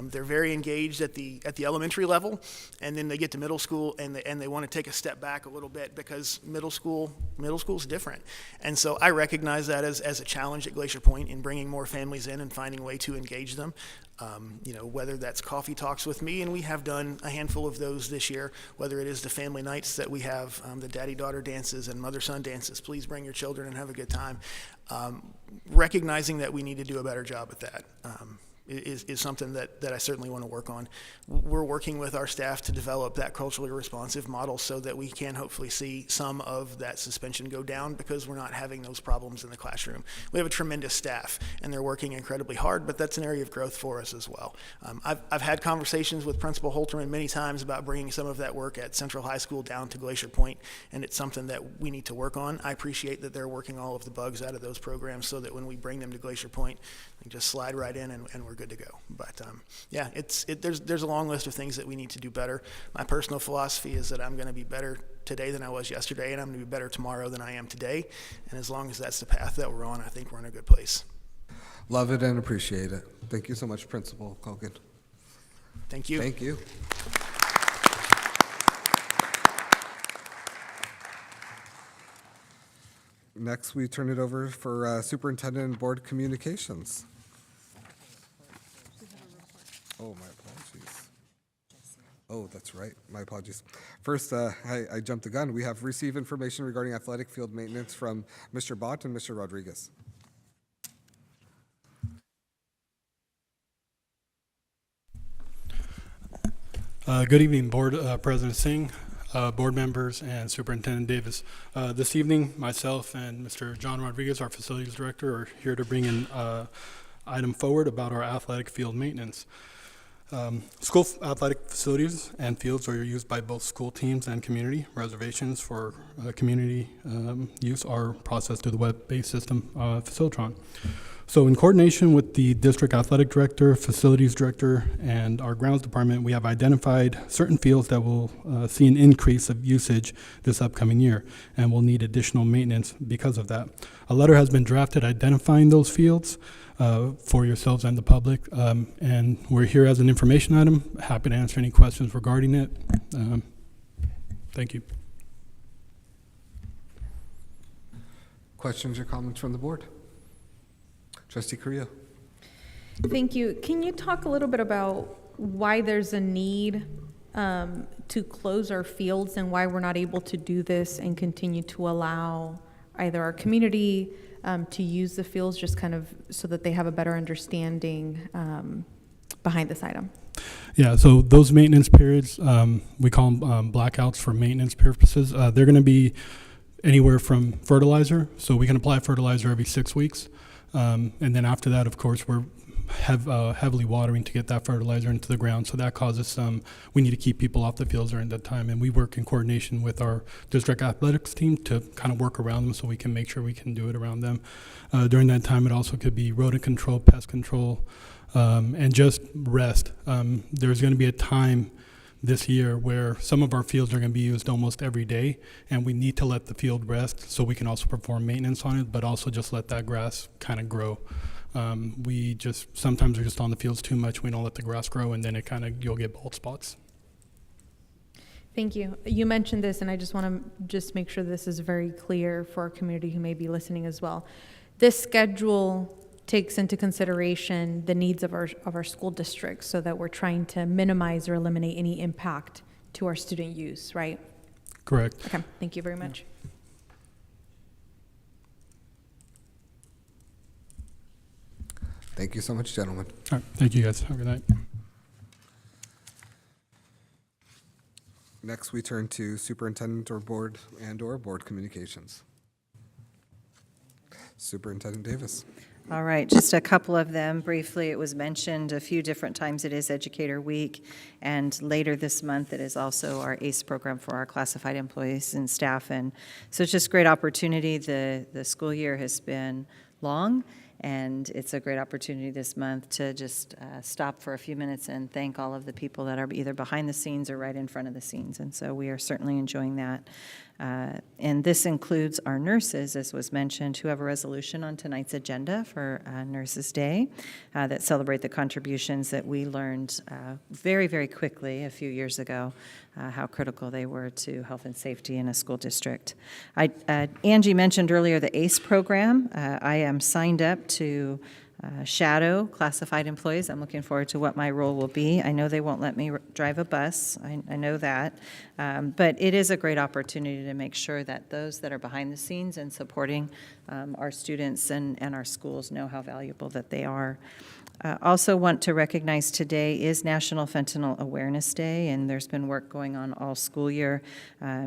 They're very engaged at the elementary level, and then they get to middle school and they want to take a step back a little bit because middle school is different. And so I recognize that as a challenge at Glacier Point in bringing more families in and finding a way to engage them. Whether that's coffee talks with me, and we have done a handful of those this year, whether it is the family nights that we have, the daddy-daughter dances and mother-son dances. Please bring your children and have a good time. Recognizing that we need to do a better job at that. Is something that I certainly want to work on. We're working with our staff to develop that culturally responsive model so that we can hopefully see some of that suspension go down because we're not having those problems in the classroom. We have a tremendous staff and they're working incredibly hard, but that's an area of growth for us as well. I've had conversations with Principal Holterman many times about bringing some of that work at Central High School down to Glacier Point, and it's something that we need to work on. I appreciate that they're working all of the bugs out of those programs so that when we bring them to Glacier Point, they just slide right in and we're good to go. But yeah, there's a long list of things that we need to do better. My personal philosophy is that I'm going to be better today than I was yesterday, and I'm going to be better tomorrow than I am today. And as long as that's the path that we're on, I think we're in a good place. Love it and appreciate it. Thank you so much, Principal Kogan. Thank you. Thank you. Next, we turn it over for Superintendent and Board Communications. Oh, my apologies. Oh, that's right. My apologies. First, I jumped the gun. We have received information regarding athletic field maintenance from Mr. Bott and Mr. Rodriguez. Good evening, Board President Singh, board members, and Superintendent Davis. This evening, myself and Mr. John Rodriguez, our facilities director, are here to bring an item forward about our athletic field maintenance. School athletic facilities and fields are used by both school teams and community. Reservations for community use are processed through the web-based system, Facilitron. So in coordination with the district athletic director, facilities director, and our grounds department, we have identified certain fields that will see an increase of usage this upcoming year and will need additional maintenance because of that. A letter has been drafted identifying those fields for yourselves and the public, and we're here as an information item. Happy to answer any questions regarding it. Thank you. Questions or comments from the board? Trustee Carrillo. Thank you. Can you talk a little bit about why there's a need to close our fields and why we're not able to do this and continue to allow either our community to use the fields just kind of so that they have a better understanding behind this item? Yeah, so those maintenance periods, we call them blackouts for maintenance purposes. They're going to be anywhere from fertilizer. So we can apply fertilizer every 6 weeks. And then after that, of course, we're heavily watering to get that fertilizer into the ground. So that causes we need to keep people off the fields during that time. And we work in coordination with our district athletics team to kind of work around them so we can make sure we can do it around them. During that time, it also could be rodent control, pest control, and just rest. There's going to be a time this year where some of our fields are going to be used almost every day, and we need to let the field rest so we can also perform maintenance on it, but also just let that grass kind of grow. We just sometimes are just on the fields too much. We don't let the grass grow, and then it kind of, you'll get bald spots. Thank you. You mentioned this, and I just want to just make sure this is very clear for our community who may be listening as well. This schedule takes into consideration the needs of our school districts so that we're trying to minimize or eliminate any impact to our student use, right? Correct. Okay, thank you very much. Thank you so much, gentlemen. All right, thank you guys. Have a good night. Next, we turn to Superintendent or Board Communications. Superintendent Davis. All right, just a couple of them briefly. It was mentioned a few different times. It is Educator Week, and later this month it is also our ACE program for our classified employees and staff. And so it's just a great opportunity. The school year has been long, and it's a great opportunity this month to just stop for a few minutes and thank all of the people that are either behind the scenes or right in front of the scenes. And so we are certainly enjoying that. And this includes our nurses, as was mentioned, who have a resolution on tonight's agenda for Nurses Day that celebrate the contributions that we learned very, very quickly a few years ago, how critical they were to health and safety in a school district. Angie mentioned earlier the ACE program. I am signed up to shadow classified employees. I'm looking forward to what my role will be. I know they won't let me drive a bus. I know that. But it is a great opportunity to make sure that those that are behind the scenes and supporting our students and our schools know how valuable that they are. Also want to recognize today is National Fentanyl Awareness Day, and there's been work going on all school year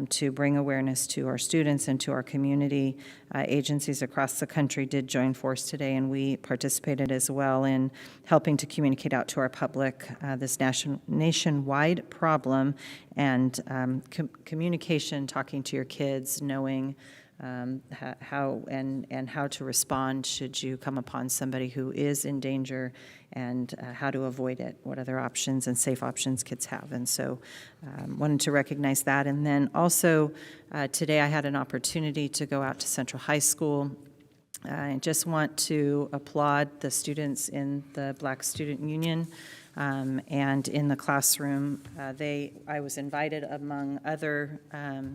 to bring awareness to our students and to our community. Agencies across the country did join force today, and we participated as well in helping to communicate out to our public this nationwide problem and communication, talking to your kids, knowing how to respond should you come upon somebody who is in danger, and how to avoid it, what other options and safe options kids have. And so wanted to recognize that. And then also today I had an opportunity to go out to Central High School. I just want to applaud the students in the Black Student Union and in the classroom. I was invited among other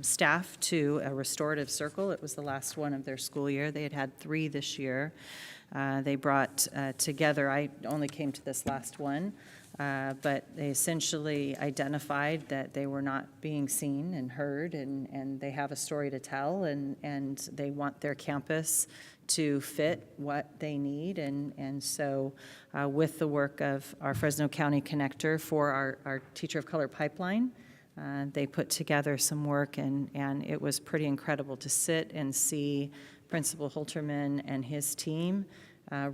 staff to a restorative circle. It was the last one of their school year. They had 3 this year. They brought together, I only came to this last one, but they essentially identified that they were not being seen and heard, and they have a story to tell, and they want their campus to fit what they need. And so with the work of our Fresno County Connector for our Teacher of Color pipeline, they put together some work, and it was pretty incredible to sit and see Principal Holterman and his team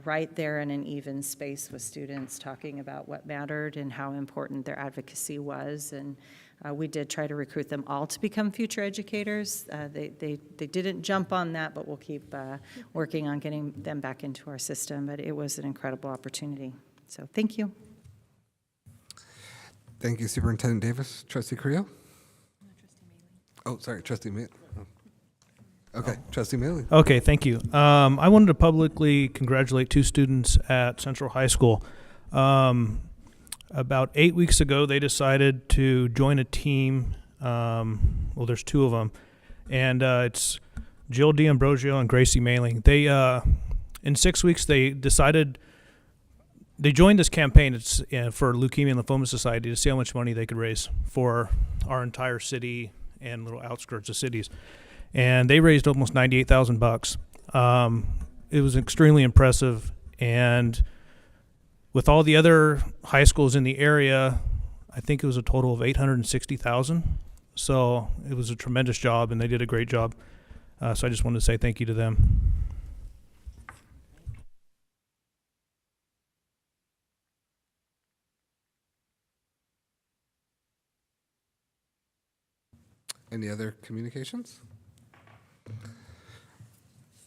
right there in an even space with students, talking about what mattered and how important their advocacy was. And we did try to recruit them all to become future educators. They didn't jump on that, but we'll keep working on getting them back into our system. But it was an incredible opportunity. So thank you. Thank you, Superintendent Davis. Trustee Carrillo? Oh, sorry, Trustee Maley. Okay, Trustee Maley. Okay, thank you. I wanted to publicly congratulate 2 students at Central High School. About 8 weeks ago, they decided to join a team. Well, there's 2 of them, and it's Jill D'Ambrosio and Gracie Mailing. They, in 6 weeks, they decided they joined this campaign. It's for Leukemia and Lymphoma Society to see how much money they could raise for our entire city and little outskirts of cities. And they raised almost $98,000. It was extremely impressive, and with all the other high schools in the area, I think it was a total of $860,000. So it was a tremendous job, and they did a great job. So I just wanted to say thank you to them. Any other communications?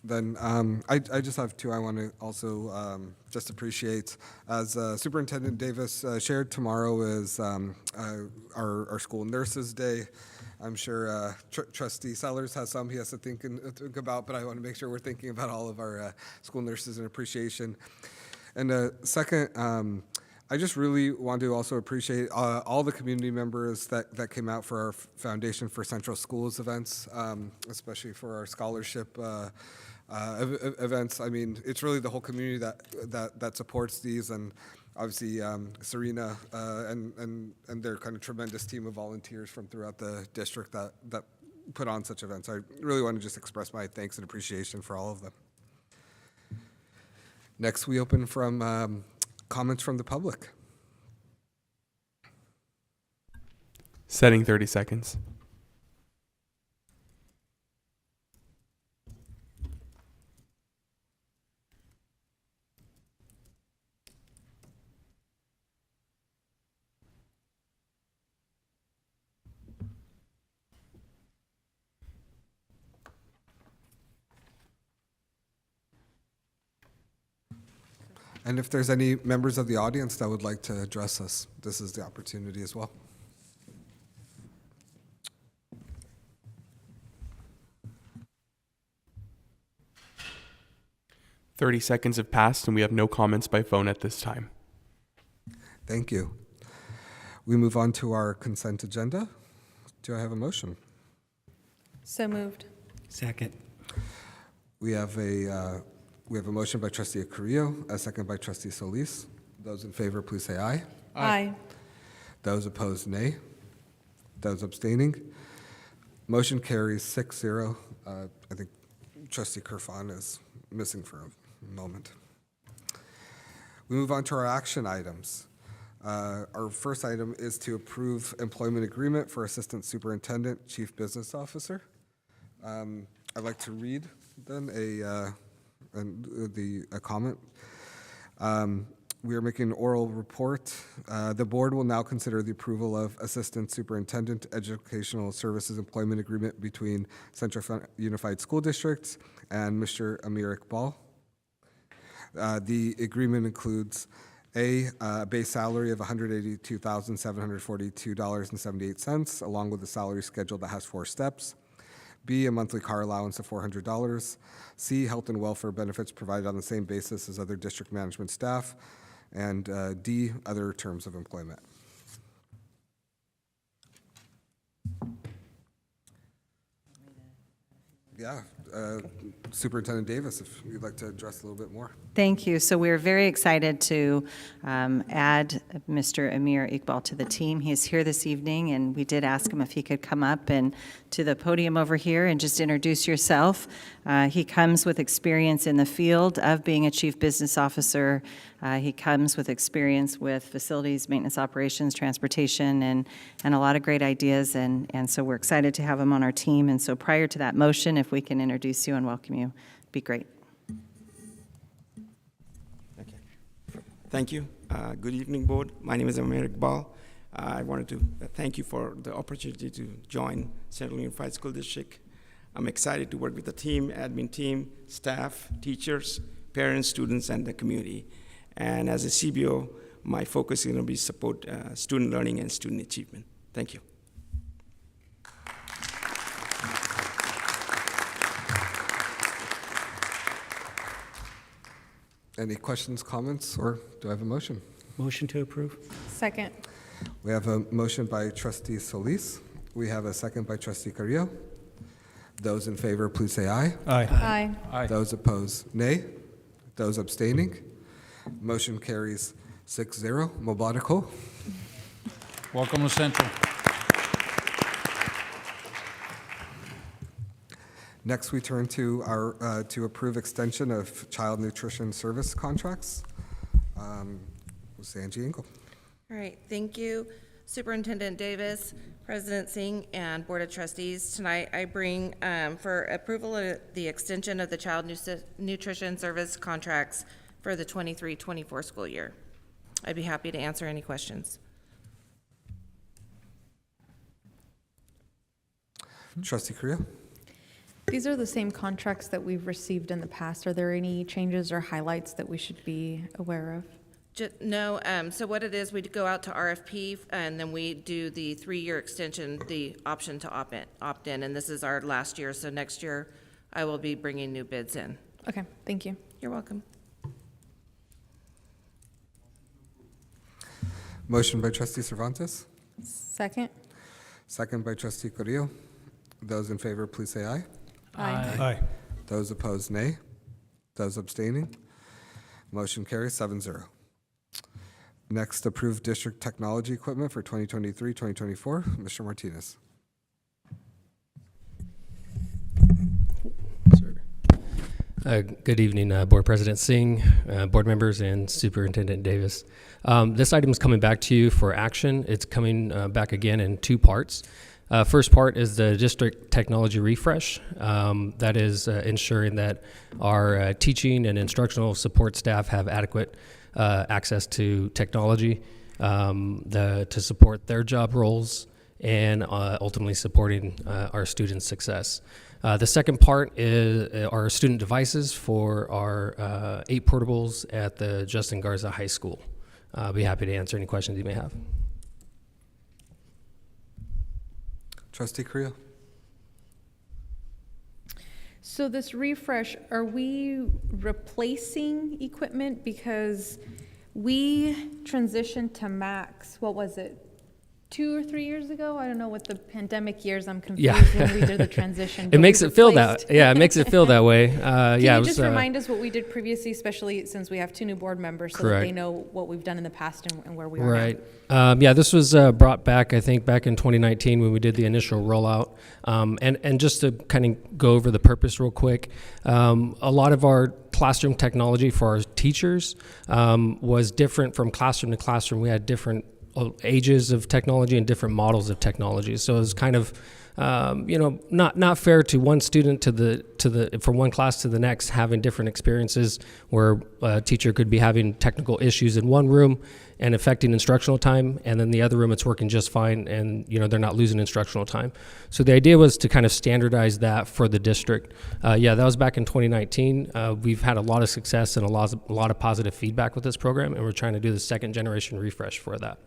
Then I just have 2 I want to also just appreciate. As Superintendent Davis shared, tomorrow is our School Nurses Day. I'm sure Trustee Sellers has some he has to think about, but I want to make sure we're thinking about all of our school nurses in appreciation. And second, I just really want to also appreciate all the community members that came out for our Foundation for Central Schools events, especially for our scholarship events. I mean, it's really the whole community that supports these, and obviously Serena and their kind of tremendous team of volunteers from throughout the district that put on such events. I really want to just express my thanks and appreciation for all of them. Next, we open from comments from the public. Setting 30 seconds. And if there's any members of the audience that would like to address us, this is the opportunity as well. "30 seconds have passed, and we have no comments by phone at this time." Thank you. We move on to our consent agenda. Do I have a motion? So moved. Second. We have a We have a motion by trustee Carrillo, a second by trustee Solis. Those in favor, please say aye. Aye. Those opposed, nay. Those abstaining, motion carries 6-0. I think trustee Kerfan is missing for a moment. We move on to our action items. Our first item is to approve employment agreement for Assistant Superintendent, Chief Business Officer. I'd like to read then a comment. We are making an oral report. The board will now consider the approval of Assistant Superintendent Educational Services Employment Agreement between Central Unified School Districts and Mr. Amir Iqbal. The agreement includes a base salary of $182,742.78, along with a salary schedule that has 4 steps. B, a monthly car allowance of $400. C, health and welfare benefits provided on the same basis as other district management staff. And D, other terms of employment. Yeah, Superintendent Davis, if you'd like to address a little bit more. Thank you. So we're very excited to add Mr. Amir Iqbal to the team. He is here this evening, and we did ask him if he could come up and to the podium over here and just introduce yourself. He comes with experience in the field of being a chief business officer. He comes with experience with facilities, maintenance operations, transportation, and a lot of great ideas. And so we're excited to have him on our team. And so prior to that motion, if we can introduce you and welcome you, be great. Okay. Thank you. Good evening, board. My name is Amir Iqbal. I wanted to thank you for the opportunity to join Central Unified School District. I'm excited to work with the team, admin team, staff, teachers, parents, students, and the community. And as a CBO, my focus is going to be support student learning and student achievement. Thank you. Any questions, comments, or do I have a motion? Motion to approve. Second. We have a motion by trustee Solis. We have a second by trustee Carrillo. Those in favor, please say aye. Aye. Aye. Those opposed, nay. Those abstaining, motion carries 6-0. Mobadico. Welcome to Central. Next, we turn to our to approve extension of child nutrition service contracts. Angie Engel. All right, thank you, Superintendent Davis, President Singh, and Board of Trustees. Tonight, I bring for approval of the extension of the child nutrition service contracts for the 23-24 school year. I'd be happy to answer any questions. Trustee Carrillo. These are the same contracts that we've received in the past. Are there any changes or highlights that we should be aware of? No, so what it is, we go out to RFP, and then we do the 3-year extension, the option to opt in, and this is our last year, so next year I will be bringing new bids in. Okay, thank you. You're welcome. Motion by trustee Cervantes. Second. Second by trustee Carrillo. Those in favor, please say aye. Aye. Aye. Those opposed, nay. Those abstaining, motion carries 7-0. Next, approved district technology equipment for 2023-2024. Mr. Martinez. Good evening, Board President Singh, board members, and Superintendent Davis. This item is coming back to you for action. It's coming back again in 2 parts. First part is the district technology refresh. That is ensuring that our teaching and instructional support staff have adequate access to technology to support their job roles and ultimately supporting our students' success. The second part is our student devices for our 8 portables at the Justin Garza High School. I'll be happy to answer any questions you may have. Trustee Carrillo. So this refresh, are we replacing equipment? Because we transitioned to Max, what was it, 2 or 3 years ago. I don't know, with the pandemic years, I'm confused Yeah. when we did the transition. It but makes we it feel replaced- that, yeah, it makes it feel that way. Can Yeah, you it just was, remind us what we did previously, especially since we have 2 new board members, so that Correct. they know what we've done in the past and where we are Right. Yeah, this was brought back, I think, back in 2019 when we did the initial rollout. And just to kind of go over the purpose real quick, a lot of our classroom technology for our teachers was different from classroom to classroom. We had different ages of technology and different models of technology. So it was kind of, not fair to one student from one class to the next having different experiences, where a teacher could be having technical issues in one room and affecting instructional time, and then the other room it's working just fine, and they're not losing instructional time. So the idea was to kind of standardize that for the district. That was back in 2019. We've had a lot of success and a lot of positive feedback with this program, and we're trying to do the second generation refresh for that.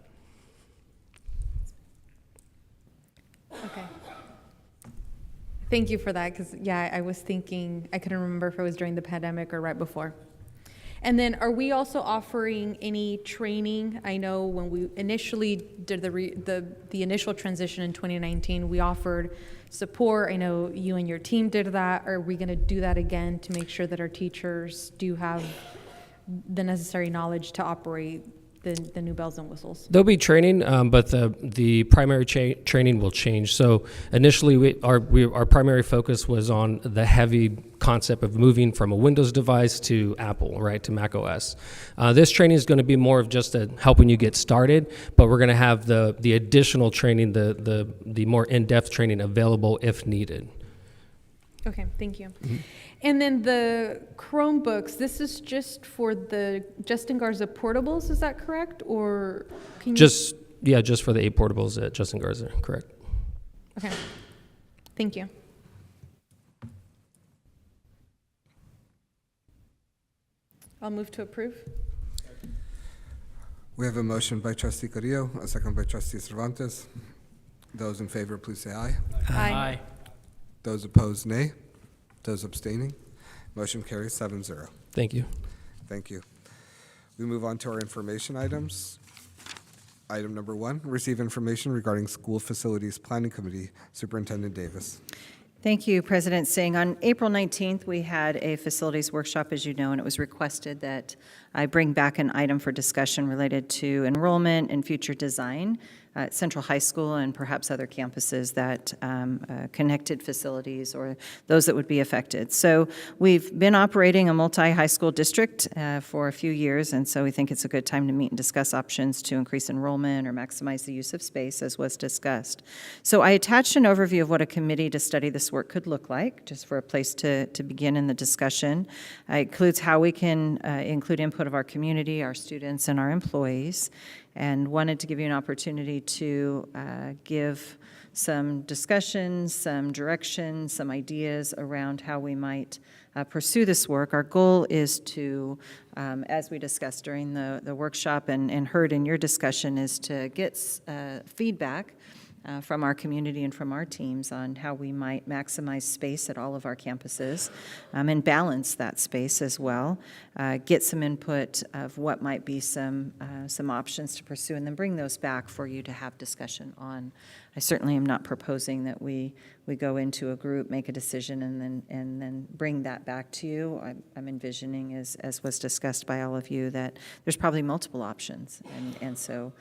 Okay. Thank you for that, because, I was thinking, I couldn't remember if it was during the pandemic or right before. And then, are we also offering any training? I know when we initially did the initial transition in 2019, we offered support. I know you and your team did that. Are we going to do that again to make sure that our teachers do have the necessary knowledge to operate the new bells and whistles? There'll be training, but the primary training will change. So initially, our primary focus was on the heavy concept of moving from a Windows device to Apple, right, to Mac OS. This training is going to be more of just helping you get started, but we're going to have the additional training, the more in-depth training available if needed. Okay, thank you. Mm-hmm. And then the Chromebooks, this is just for the Justin Garza portables, is that correct? Or can you? Just for the 8 portables at Justin Garza, correct. Okay, thank you. I'll move to approve. We have a motion by Trustee Carrillo, a second by Trustee Cervantes. Those in favor, please say aye. Aye. Those opposed, nay. Those abstaining, motion carries 7-0. Thank you. Thank you. We move on to our information items. Item number 1, receive information regarding School Facilities Planning Committee. Superintendent Davis. Thank you, President Singh. On April 19th, we had a facilities workshop, as you know, and it was requested that I bring back an item for discussion related to enrollment and future design at Central High School and perhaps other campuses that connected facilities or those that would be affected. So we've been operating a multi-high school district for a few years, and so we think it's a good time to meet and discuss options to increase enrollment or maximize the use of space, as was discussed. So I attached an overview of what a committee to study this work could look like, just for a place to begin in the discussion. It includes how we can include input of our community, our students, and our employees, and wanted to give you an opportunity to give some discussions, some direction, some ideas around how we might pursue this work. Our goal is to, as we discussed during the workshop and heard in your discussion, is to get feedback from our community and from our teams on how we might maximize space at all of our campuses and balance that space as well, get some input of what might be some options to pursue, and then bring those back for you to have discussion on. I certainly am not proposing that we go into a group, make a decision, and then bring that back to you. I'm envisioning, as was discussed by all of you, that there's probably multiple options, and so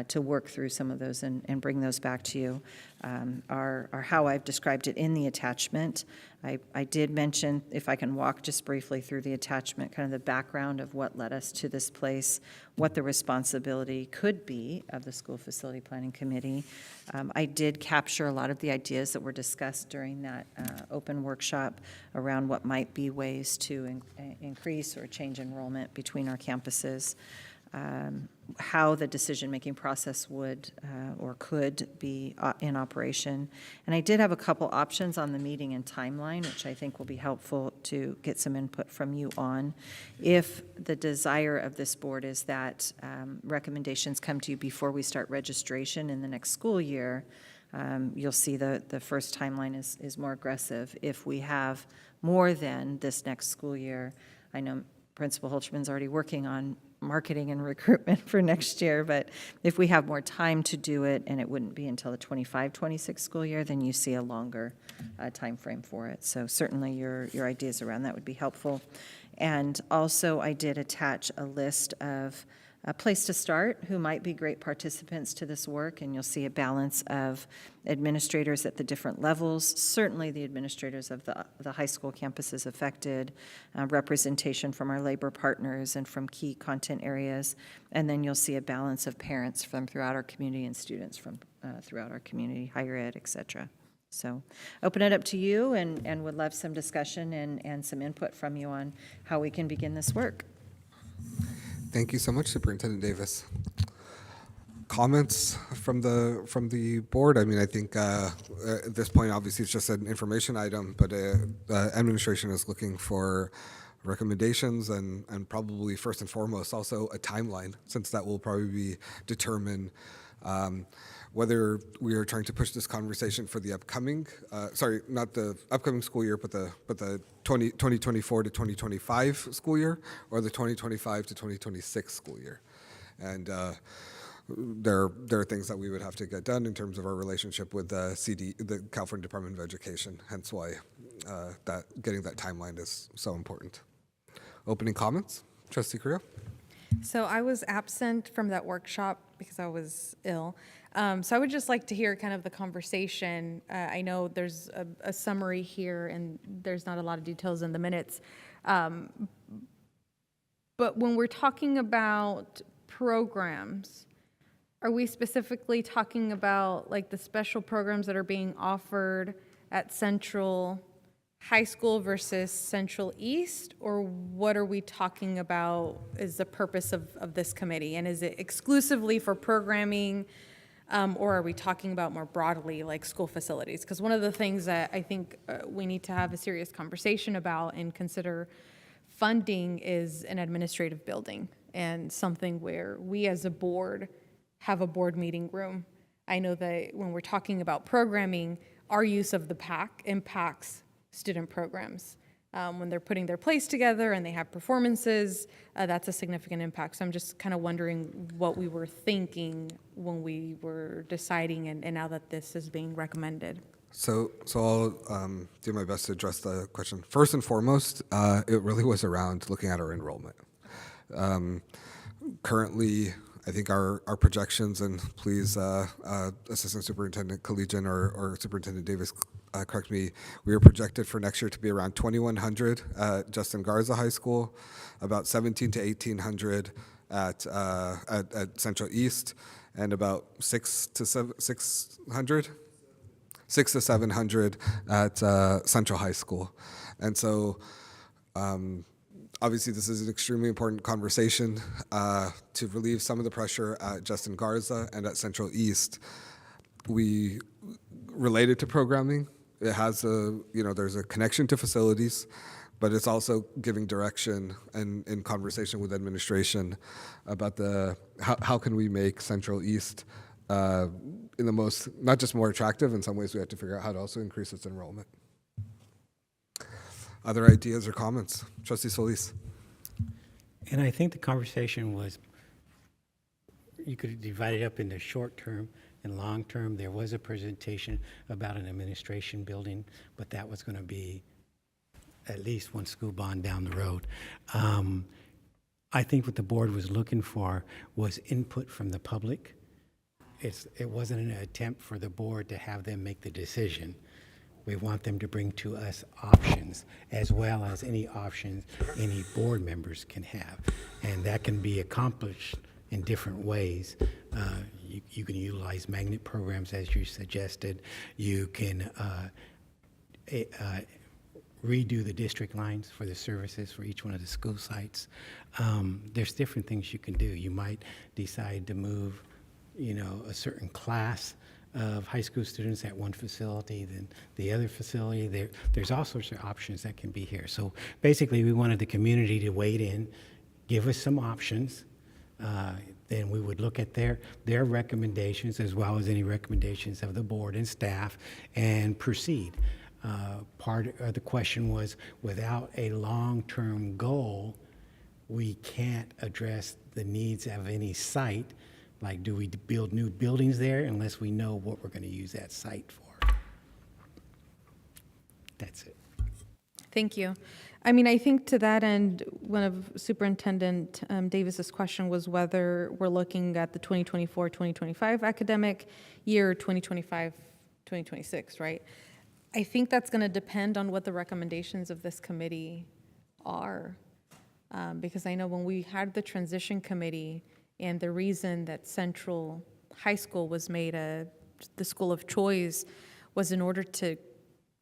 to work through some of those and bring those back to you are how I've described it in the attachment. I did mention, if I can walk just briefly through the attachment, kind of the background of what led us to this place, what the responsibility could be of the School Facility Planning Committee. I did capture a lot of the ideas that were discussed during that open workshop around what might be ways to increase or change enrollment between our campuses. How the decision-making process would or could be in operation. And I did have a couple options on the meeting and timeline, which I think will be helpful to get some input from you on. If the desire of this board is that recommendations come to you before we start registration in the next school year, you'll see the first timeline is more aggressive. If we have more than this next school year, I know Principal Holtzman's already working on marketing and recruitment for next year, but if we have more time to do it, and it wouldn't be until the 25-26 school year, then you see a longer time frame for it. So certainly your ideas around that would be helpful. And also, I did attach a list of a place to start who might be great participants to this work, and you'll see a balance of administrators at the different levels, certainly the administrators of the high school campuses affected, representation from our labor partners and from key content areas, and then you'll see a balance of parents from throughout our community and students from throughout our community, higher ed, et cetera. So open it up to you, and would love some discussion and some input from you on how we can begin this work. Thank you so much, Superintendent Davis. Comments from the board? I mean, I think at this point, obviously, it's just an information item, but administration is looking for recommendations and probably first and foremost also a timeline, since that will probably determine whether we are trying to push this conversation for the upcoming, sorry, not the upcoming school year, but the 2024 to 2025 school year, or the 2025 to 2026 school year. And there are things that we would have to get done in terms of our relationship with the California Department of Education, hence why getting that timeline is so important. Opening comments? Trustee Carrillo? So I was absent from that workshop because I was ill. So I would just like to hear kind of the conversation. I know there's a summary here and there's not a lot of details in the minutes. But when we're talking about programs, are we specifically talking about like the special programs that are being offered at Central High School versus Central East, or what are we talking about is the purpose of this committee? And is it exclusively for programming, or are we talking about more broadly like school facilities? Because one of the things that I think we need to have a serious conversation about and consider funding is an administrative building, and something where we as a board have a board meeting room. I know that when we're talking about programming, our use of the PAC impacts student programs. When they're putting their plays together and they have performances, that's a significant impact. So I'm just kind of wondering what we were thinking when we were deciding, and now that this is being recommended. So I'll do my best to address the question. First and foremost, it really was around looking at our enrollment. Currently, I think our projections, and please, Assistant Superintendent Collegian or Superintendent Davis, correct me, we are projected for next year to be around 2,100 at Justin Garza High School, about 1,700 to 1,800 at Central East, and about 600 to 700 at Central High School. And so obviously this is an extremely important conversation to relieve some of the pressure at Justin Garza and at Central East. We related to programming, it has there's a connection to facilities, but it's also giving direction and in conversation with administration about how can we make Central East in the most, not just more attractive, in some ways we have to figure out how to also increase its enrollment. Other ideas or comments? Trustee Solis. And I think the conversation was, you could divide it up into short term and long term. There was a presentation about an administration building, but that was going to be at least one school bond down the road. I think what the board was looking for was input from the public. It wasn't an attempt for the board to have them make the decision. We want them to bring to us options, as well as any options any board members can have. And that can be accomplished in different ways. You can utilize magnet programs as you suggested. You can redo the district lines for the services for each one of the school sites. There's different things you can do. You might decide to move, a certain class of high school students at one facility than the other facility. There's all sorts of options that can be here. So basically, we wanted the community to wade in, give us some options. Then we would look at their recommendations, as well as any recommendations of the board and staff, and proceed. Part of the question was, without a long-term goal, we can't address the needs of any site. Like, do we build new buildings there unless we know what we're going to use that site for? That's it. Thank you. I mean, I think to that end, one of Superintendent Davis's question was whether we're looking at the 2024-2025 academic year, 2025-2026, right? I think that's going to depend on what the recommendations of this committee are. Because I know when we had the transition committee and the reason that Central High School was made the school of choice was in order to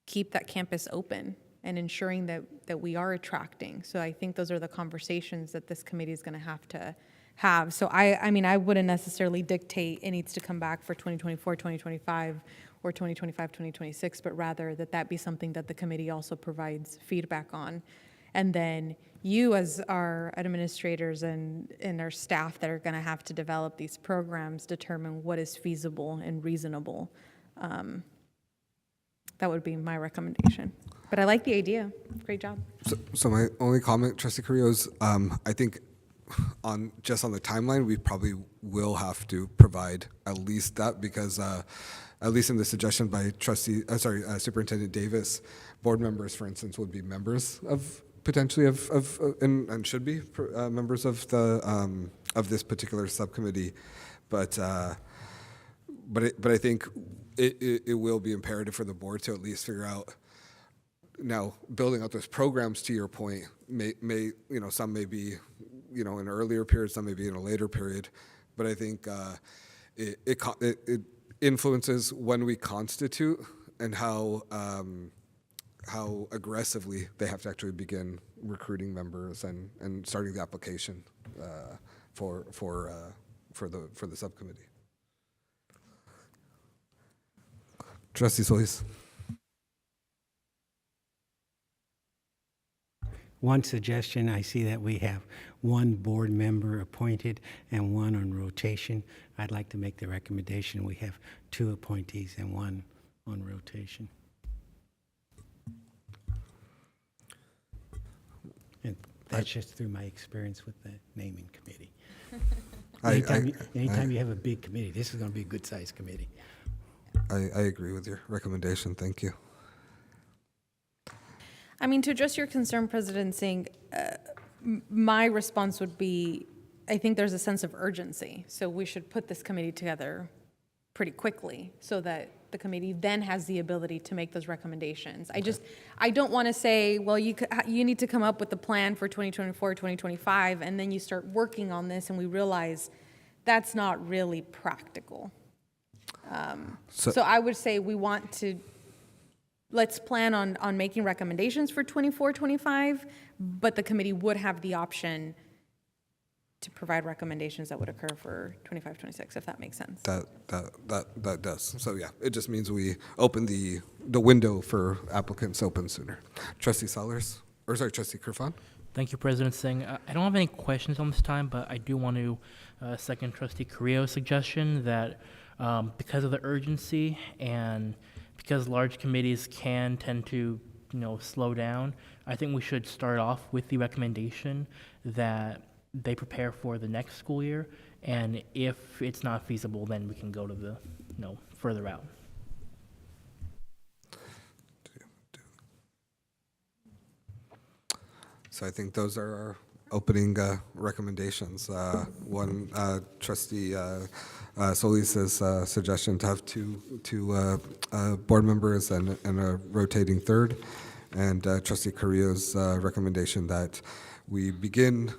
keep that campus open and ensuring that we are attracting. So I think those are the conversations that this committee is going to have. So I mean, I wouldn't necessarily dictate it needs to come back for 2024, 2025, or 2025, 2026, but rather that be something that the committee also provides feedback on. And then you as our administrators and our staff that are going to have to develop these programs determine what is feasible and reasonable. That would be my recommendation. But I like the idea. Great job. So my only comment, Trustee Carrillo, is I think on the timeline, we probably will have to provide at least that because at least in the suggestion by Superintendent Davis, board members, for instance, would be members of potentially and should be members of the of this particular subcommittee, but I think it will be imperative for the board to at least figure out. Now, building out those programs, to your point, may some may be in an earlier period, some may be in a later period, but I think it influences when we constitute and how aggressively they have to actually begin recruiting members and starting the application for the subcommittee. Trustee Solis. One suggestion, I see that we have one board member appointed and one on rotation. I'd like to make the recommendation we have 2 appointees and 1 on rotation. And that's just through my experience with the naming committee. Anytime you have a big committee, this is going to be a good-sized committee. I agree with your recommendation. Thank you. I mean, to address your concern, President Singh, my response would be, I think there's a sense of urgency. So we should put this committee together pretty quickly so that the committee then has the ability to make those recommendations. I don't want to say, well, you need to come up with the plan for 2024, 2025, and then you start working on this and we realize that's not really practical. So I would say let's plan on making recommendations for 24, 25, but the committee would have the option to provide recommendations that would occur for 25, 26, if that makes sense. That does. So yeah, it just means we open the window for applicants open sooner. Trustee Trustee Kirfan. Thank you, President Singh. I don't have any questions on this time, but I do want to second Trustee Carrillo's suggestion that because of the urgency and because large committees can tend to, slow down, I think we should start off with the recommendation that they prepare for the next school year, and if it's not feasible, then we can go to the, further out. So I think those are our opening recommendations. One, Trustee Solis's suggestion to have two board members and a rotating third, and Trustee Carrillo's recommendation that we begin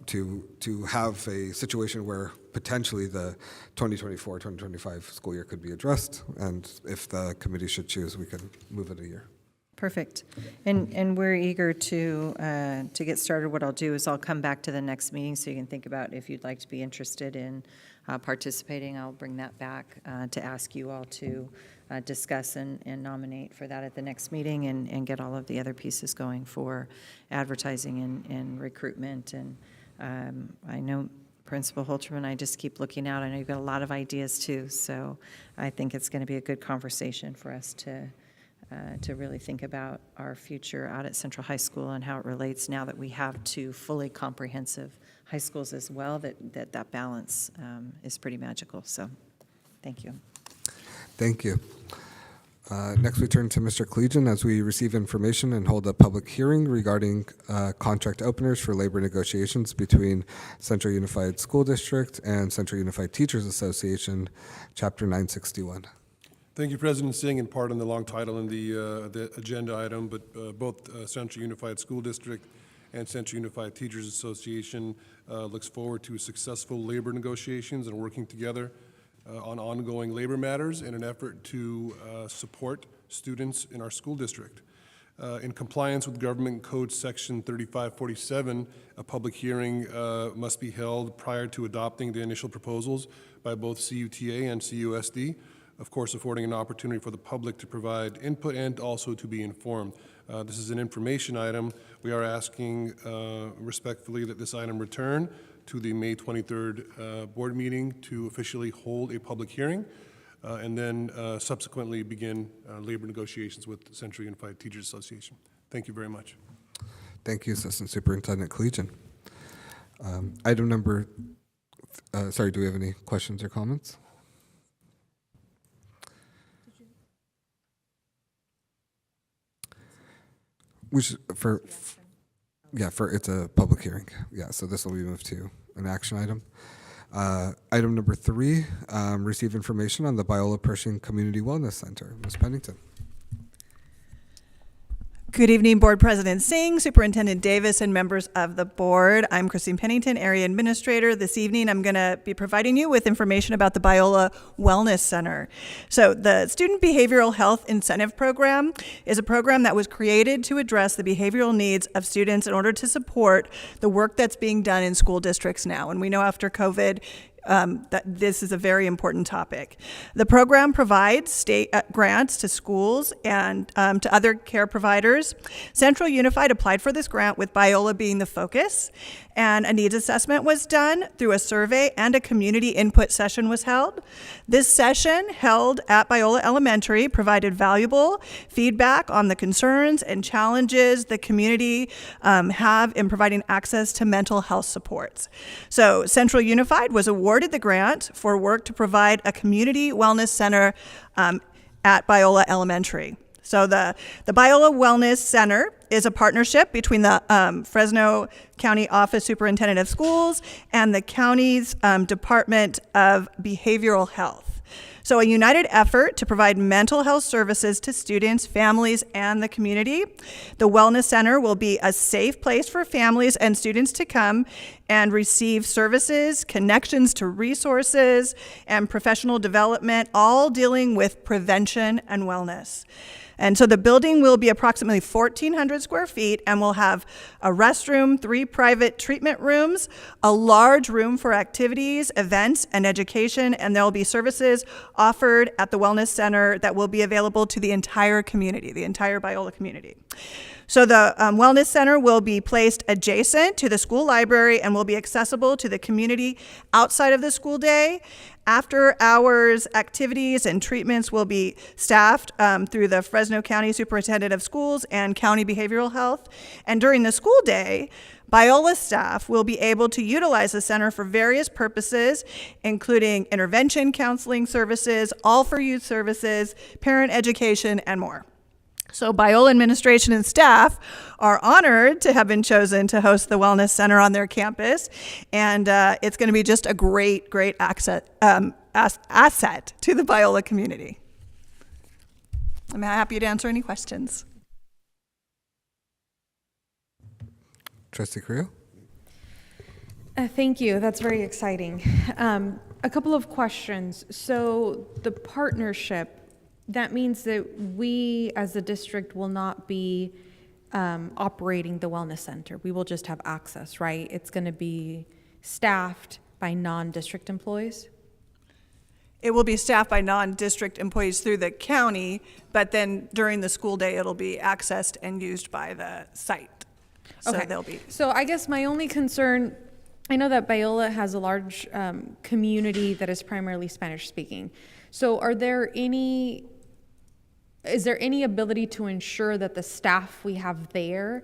to have a situation where potentially the 2024-2025 school year could be addressed, and if the committee should choose, we can move it a year. Perfect. And we're eager to get started. What I'll do is I'll come back to the next meeting so you can think about if you'd like to be interested in participating. I'll bring that back to ask you all to discuss and nominate for that at the next meeting and get all of the other pieces going for advertising and recruitment. And I know Principal Holterman, I just keep looking out. I know you've got a lot of ideas too, so I think it's going to be a good conversation for us to to really think about our future out at Central High School and how it relates now that we have two fully comprehensive high schools as well, that balance is pretty magical. So thank you. Thank you. Next, we turn to Mr. Collegian as we receive information and hold a public hearing regarding contract openers for labor negotiations between Central Unified School District and Central Unified Teachers Association, Chapter 961. Thank you, President Singh, and pardon the long title in the agenda item, but both Central Unified School District and Central Unified Teachers Association looks forward to successful labor negotiations and working together on ongoing labor matters in an effort to support students in our school district. In compliance with Government Code Section 3547, a public hearing must be held prior to adopting the initial proposals by both CUTA and CUSD, of course affording an opportunity for the public to provide input and also to be informed. This is an information item. We are asking respectfully that this item return to the May 23rd board meeting to officially hold a public hearing and then subsequently begin labor negotiations with the Central Unified Teachers Association. Thank you very much. Thank you, Assistant Superintendent Collegian. Item number, sorry, do we have any questions or comments? We should, it's a public hearing. Yeah, so this will be moved to an action item. Item number 3, receive information on the Biola Pershing Community Wellness Center. Ms. Pennington. Good evening, Board President Singh, Superintendent Davis, and members of the board. I'm Christine Pennington, Area Administrator. This evening, I'm going to be providing you with information about the Biola Wellness Center. So the Student Behavioral Health Incentive Program is a program that was created to address the behavioral needs of students in order to support the work that's being done in school districts now. And we know after COVID, that this is a very important topic. The program provides state grants to schools and to other care providers. Central Unified applied for this grant with Biola being the focus, and a needs assessment was done through a survey, and a community input session was held. This session, held at Biola Elementary, provided valuable feedback on the concerns and challenges the community have in providing access to mental health supports. So Central Unified was awarded the grant for work to provide a community wellness center at Biola Elementary. So the Biola Wellness Center is a partnership between the Fresno County Office Superintendent of Schools and the county's Department of Behavioral Health. So a united effort to provide mental health services to students, families, and the community. The Wellness Center will be a safe place for families and students to come and receive services, connections to resources, and professional development, all dealing with prevention and wellness. And so the building will be approximately 1,400 square feet and will have a restroom, 3 private treatment rooms, a large room for activities, events, and education, and there will be services offered at the Wellness Center that will be available to the entire community, the entire Biola community. So the Wellness Center will be placed adjacent to the school library and will be accessible to the community outside of the school day. After hours activities and treatments will be staffed through the Fresno County Superintendent of Schools and County Behavioral Health. And during the school day, Biola staff will be able to utilize the center for various purposes, including intervention counseling services, all for youth services, parent education, and more. So Biola administration and staff are honored to have been chosen to host the Wellness Center on their campus, and it's going to be just a great asset to the Biola community. I'm happy to answer any questions. Trustee Creel? Thank you. That's very exciting. A couple of questions. So the partnership, that means that we as a district will not be operating the wellness center. We will just have access, right? It's going to be staffed by non-district employees? It will be staffed by non-district employees through the county, but then during the school day, it'll be accessed and used by the site. So Okay. they'll be. So I guess my only concern, I know that Biola has a large community that is primarily Spanish speaking. So are there any is there any ability to ensure that the staff we have there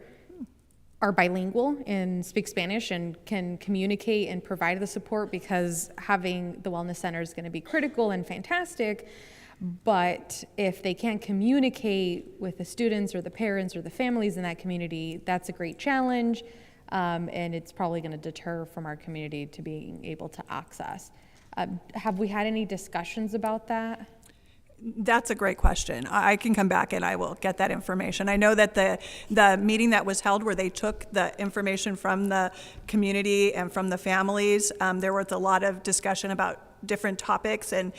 are bilingual and speak Spanish and can communicate and provide the support? Because having the wellness center is going to be critical and fantastic, but if they can't communicate with the students or the parents or the families in that community, that's a great challenge, and it's probably going to deter from our community to being able to access. Have we had any discussions about that? That's a great question. I can come back and I will get that information. I know that the meeting that was held where they took the information from the community and from the families, there was a lot of discussion about different topics and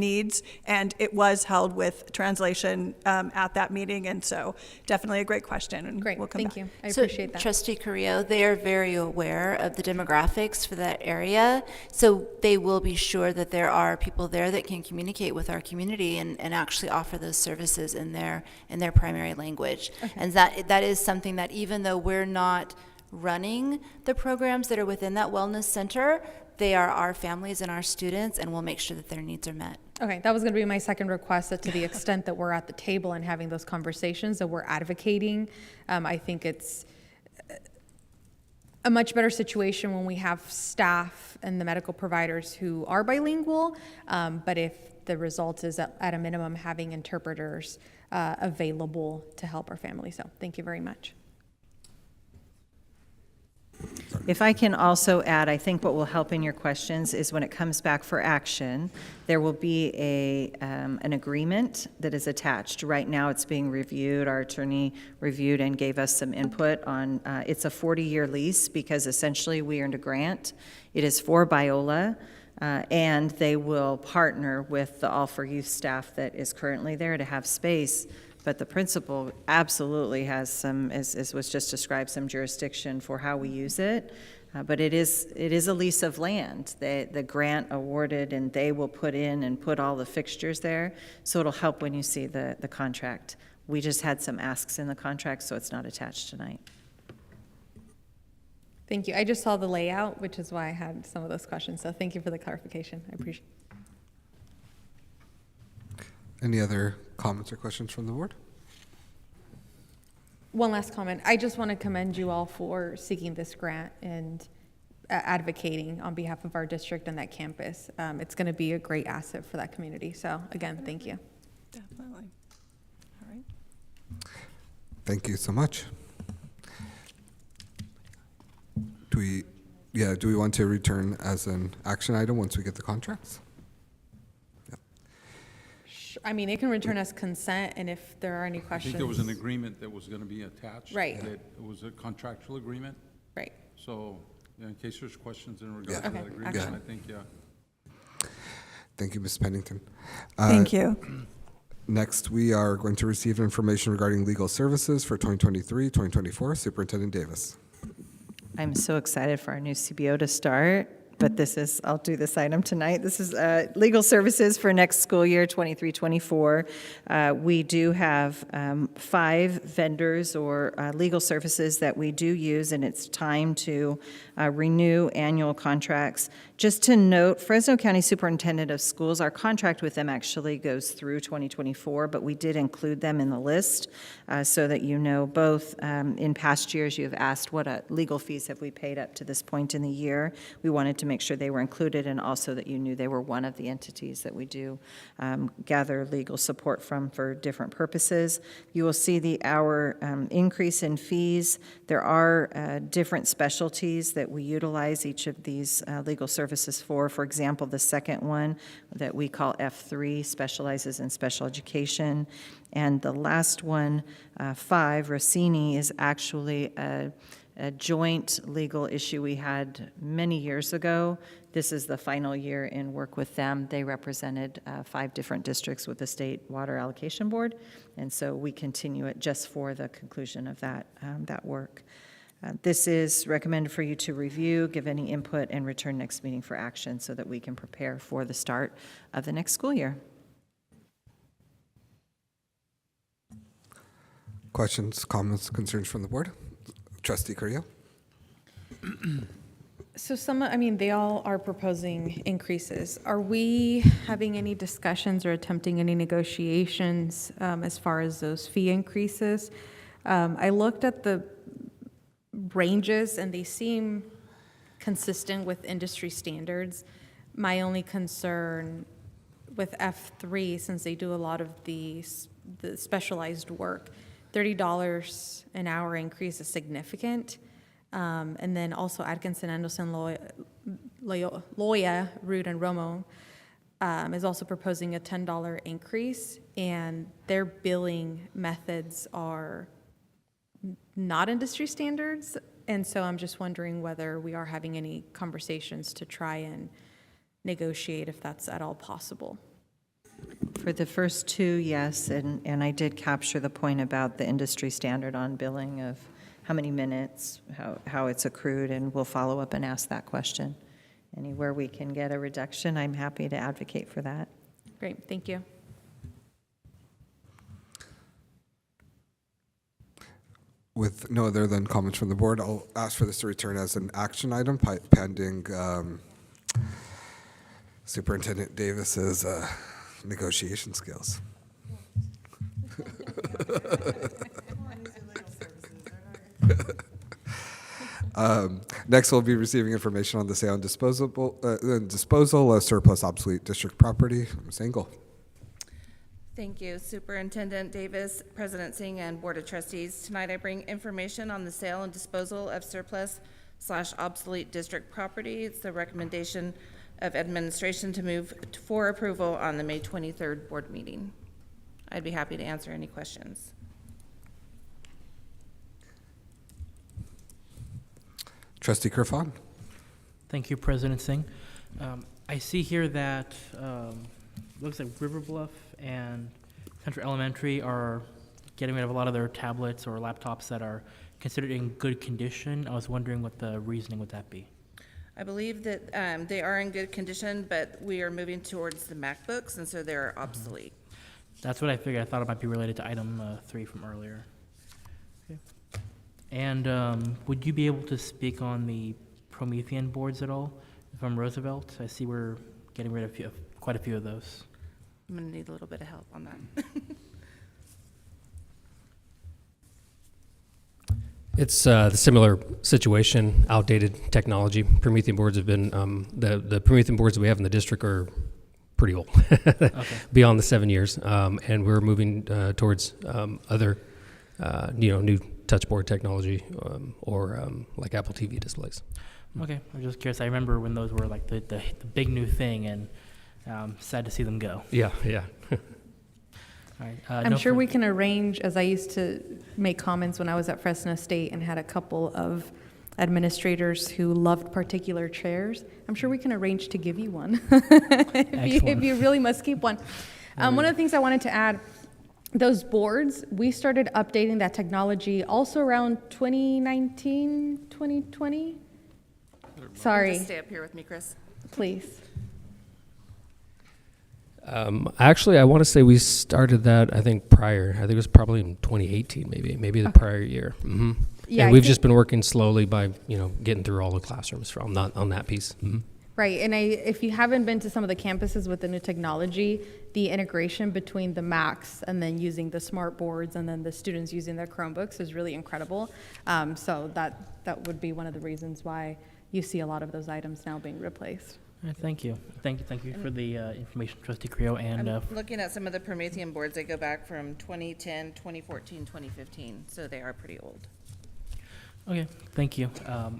needs, and it was held with translation at that meeting, and so definitely a great question, and great. We'll come Thank back. you. I appreciate that. Trustee Carrillo, they are very aware of the demographics for that area, so they will be sure that there are people there that can communicate with our community and actually offer those services in their primary language. Okay. And that is something that, even though we're not running the programs that are within that wellness center, they are our families and our students, and we'll make sure that their needs are met. Okay, that was going to be my second request, that to the extent that we're at the table and having those conversations, that we're advocating. I think it's a much better situation when we have staff and the medical providers who are bilingual, but if the result is at a minimum having interpreters available to help our families. So thank you very much. If I can also add, I think what will help in your questions is when it comes back for action, there will be an agreement that is attached. Right now, it's being reviewed. Our attorney reviewed and gave us some input on, it's a 40-year lease because essentially we earned a grant. It is for Biola, and they will partner with the All for Youth staff that is currently there to have space. But the principal absolutely has some, as was just described, some jurisdiction for how we use it. But it is a lease of land. The grant awarded, and they will put in and put all the fixtures there. So it'll help when you see the contract. We just had some asks in the contract, so it's not attached tonight. Thank you. I just saw the layout, which is why I had some of those questions. So thank you for the clarification. I appreciate it. Any other comments or questions from the board? One last comment. I just want to commend you all for seeking this grant and advocating on behalf of our district and that campus. It's going to be a great asset for that community. So again, thank you. Definitely. All right. Thank you so much. Do we want to return as an action item once we get the contracts? I mean, it can return as consent, and if there are any I questions. think there was an agreement that was going to be attached. Right. That it was a contractual agreement. Right. So, yeah, in case there's questions in regard Yeah. to Okay, that agreement, excellent. I think, yeah. Thank you, Ms. Pennington. Thank you. Next, we are going to receive information regarding legal services for 2023-2024. Superintendent Davis. I'm so excited for our new CBO to start, but I'll do this item tonight. This is legal services for next school year, 23-24. We do have 5 vendors or legal services that we do use, and it's time to renew annual contracts. Just to note, Fresno County Superintendent of Schools, our contract with them actually goes through 2024, but we did include them in the list so that you know both. In past years, you have asked what legal fees have we paid up to this point in the year. We wanted to make sure they were included, and also that you knew they were one of the entities that we do gather legal support from for different purposes. You will see our increase in fees. There are different specialties that we utilize each of these legal services for. For example, the second one that we call F3 specializes in special education. And the last one, 5, Rossini, is actually a joint legal issue we had many years ago. This is the final year in work with them. They represented 5 different districts with the State Water Allocation Board, and so we continue it just for the conclusion of that work. This is recommended for you to review, give any input, and return next meeting for action so that we can prepare for the start of the next school year. Questions, comments, concerns from the board? Trustee Carrillo. So they all are proposing increases. Are we having any discussions or attempting any negotiations as far as those fee increases? I looked at the ranges and they seem consistent with industry standards. My only concern with F3, since they do a lot of the specialized work, $30 an hour increase is significant. And then also Atkinson, Anderson, Loya, Root, and Romo is also proposing a $10 increase, and their billing methods are not industry standards. And so I'm just wondering whether we are having any conversations to try and negotiate if that's at all possible. For the first two, yes, and I did capture the point about the industry standard on billing of how many minutes, how it's accrued, and we'll follow up and ask that question. Anywhere we can get a reduction, I'm happy to advocate for that. Great, thank you. With no other than comments from the board, I'll ask for this to return as an action item pending Superintendent Davis's negotiation skills. Next, we'll be receiving information on the sale and disposal of surplus obsolete district property. Ms. Engel. Thank you, Superintendent Davis, President Singh, and Board of Trustees. Tonight I bring information on the sale and disposal of surplus/obsolete district property. It's the recommendation of administration to move for approval on the May 23rd board meeting. I'd be happy to answer any questions. Trustee Kerfon. Thank you, President Singh. I see here that looks like River Bluff and Central Elementary are getting rid of a lot of their tablets or laptops that are considered in good condition. I was wondering what the reasoning would that be? I believe that they are in good condition, but we are moving towards the MacBooks, and so they're obsolete. That's what I figured. I thought it might be related to item 3 from earlier. Okay. And would you be able to speak on the Promethean boards at all from Roosevelt? I see we're getting rid of quite a few of those. I'm going to need a little bit of help on that. It's the similar situation, outdated technology. Promethean boards have been, the Promethean boards that we have in the district are pretty old, beyond the 7 years. And we're moving towards other, new touchboard technology or like Apple TV displays. Okay, I'm just curious. I remember when those were like the big new thing, and sad to see them go. Yeah, yeah. All right, I'm sure we can arrange, as I used to make comments when I was at Fresno State and had a couple of administrators who loved particular chairs. I'm sure we can arrange to give you one if you really must keep one. One of the things I wanted to add, those boards, we started updating that technology also around 2019, 2020. Sorry. Just stay up here with me, Chris. Please. Actually, I want to say we started that, I think, prior. I think it was probably in 2018, maybe the prior year. Mm-hmm. Yeah, and we've just been working slowly by, getting through all the classrooms on that piece. Mm-hmm. Right, and if you haven't been to some of the campuses with the new technology, the integration between the Macs and then using the smart boards and then the students using their Chromebooks is really incredible. So that would be one of the reasons why you see a lot of those items now being replaced. All right, thank you for the information, Trustee Creo. And I'm looking at some of the Promethean boards. They go back from 2010, 2014, 2015, so they are pretty old. Okay, thank you.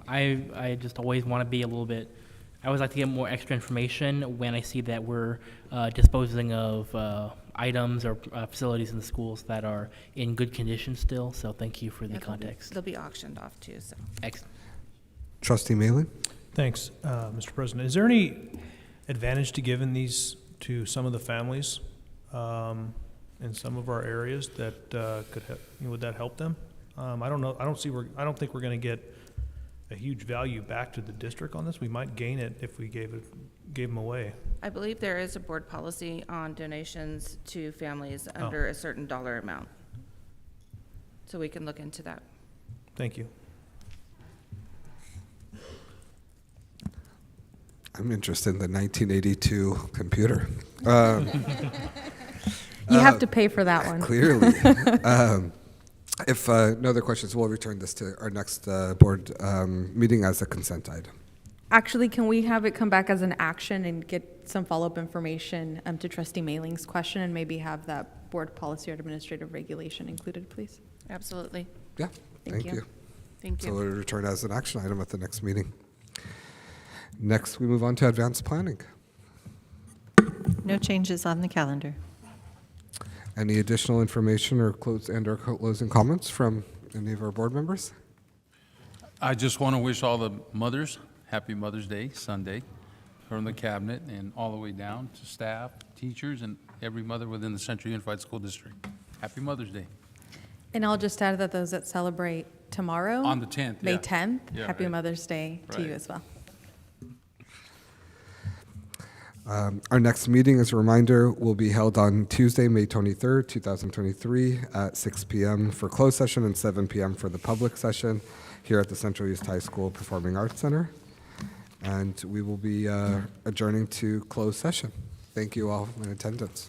I just always want to be a little bit. I always like to get more extra information when I see that we're disposing of items or facilities in the schools that are in good condition still. So thank you for the context. They'll be auctioned off too. So. Excellent. Trustee Malin. Thanks, Mr. President. Is there any advantage to giving these to some of the families in some of our areas that would that help them? I don't know. I don't think we're going to get a huge value back to the district on this. We might gain it if we gave them away. I believe there is a board policy on donations to families under a certain dollar amount. So we can look into that. Thank you. I'm interested in the 1982 computer. You have to pay for that one. Clearly. If no other questions, we'll return this to our next board meeting as a consent item. Actually, can we have it come back as an action and get some follow-up information to Trustee Mailing's question and maybe have that board policy or administrative regulation included, please? Absolutely. Yeah, thank you. Thank So you. we'll return as an action item at the next meeting. Next, we move on to advanced planning. No changes on the calendar. Any additional information or closing comments from any of our board members? I just want to wish all the mothers happy Mother's Day Sunday from the cabinet and all the way down to staff, teachers, and every mother within the Central Unified School District. Happy Mother's Day. And I'll just add that those that celebrate tomorrow. On the 10th, May yeah. 10th. Yeah, Happy right. Mother's Day to you Right. as well. Our next meeting, as a reminder, will be held on Tuesday, May 23rd, 2023 at 6 p.m. for closed session and 7 p.m. for the public session here at the Central East High School Performing Arts Center. And we will be adjourning to closed session. Thank you all in attendance.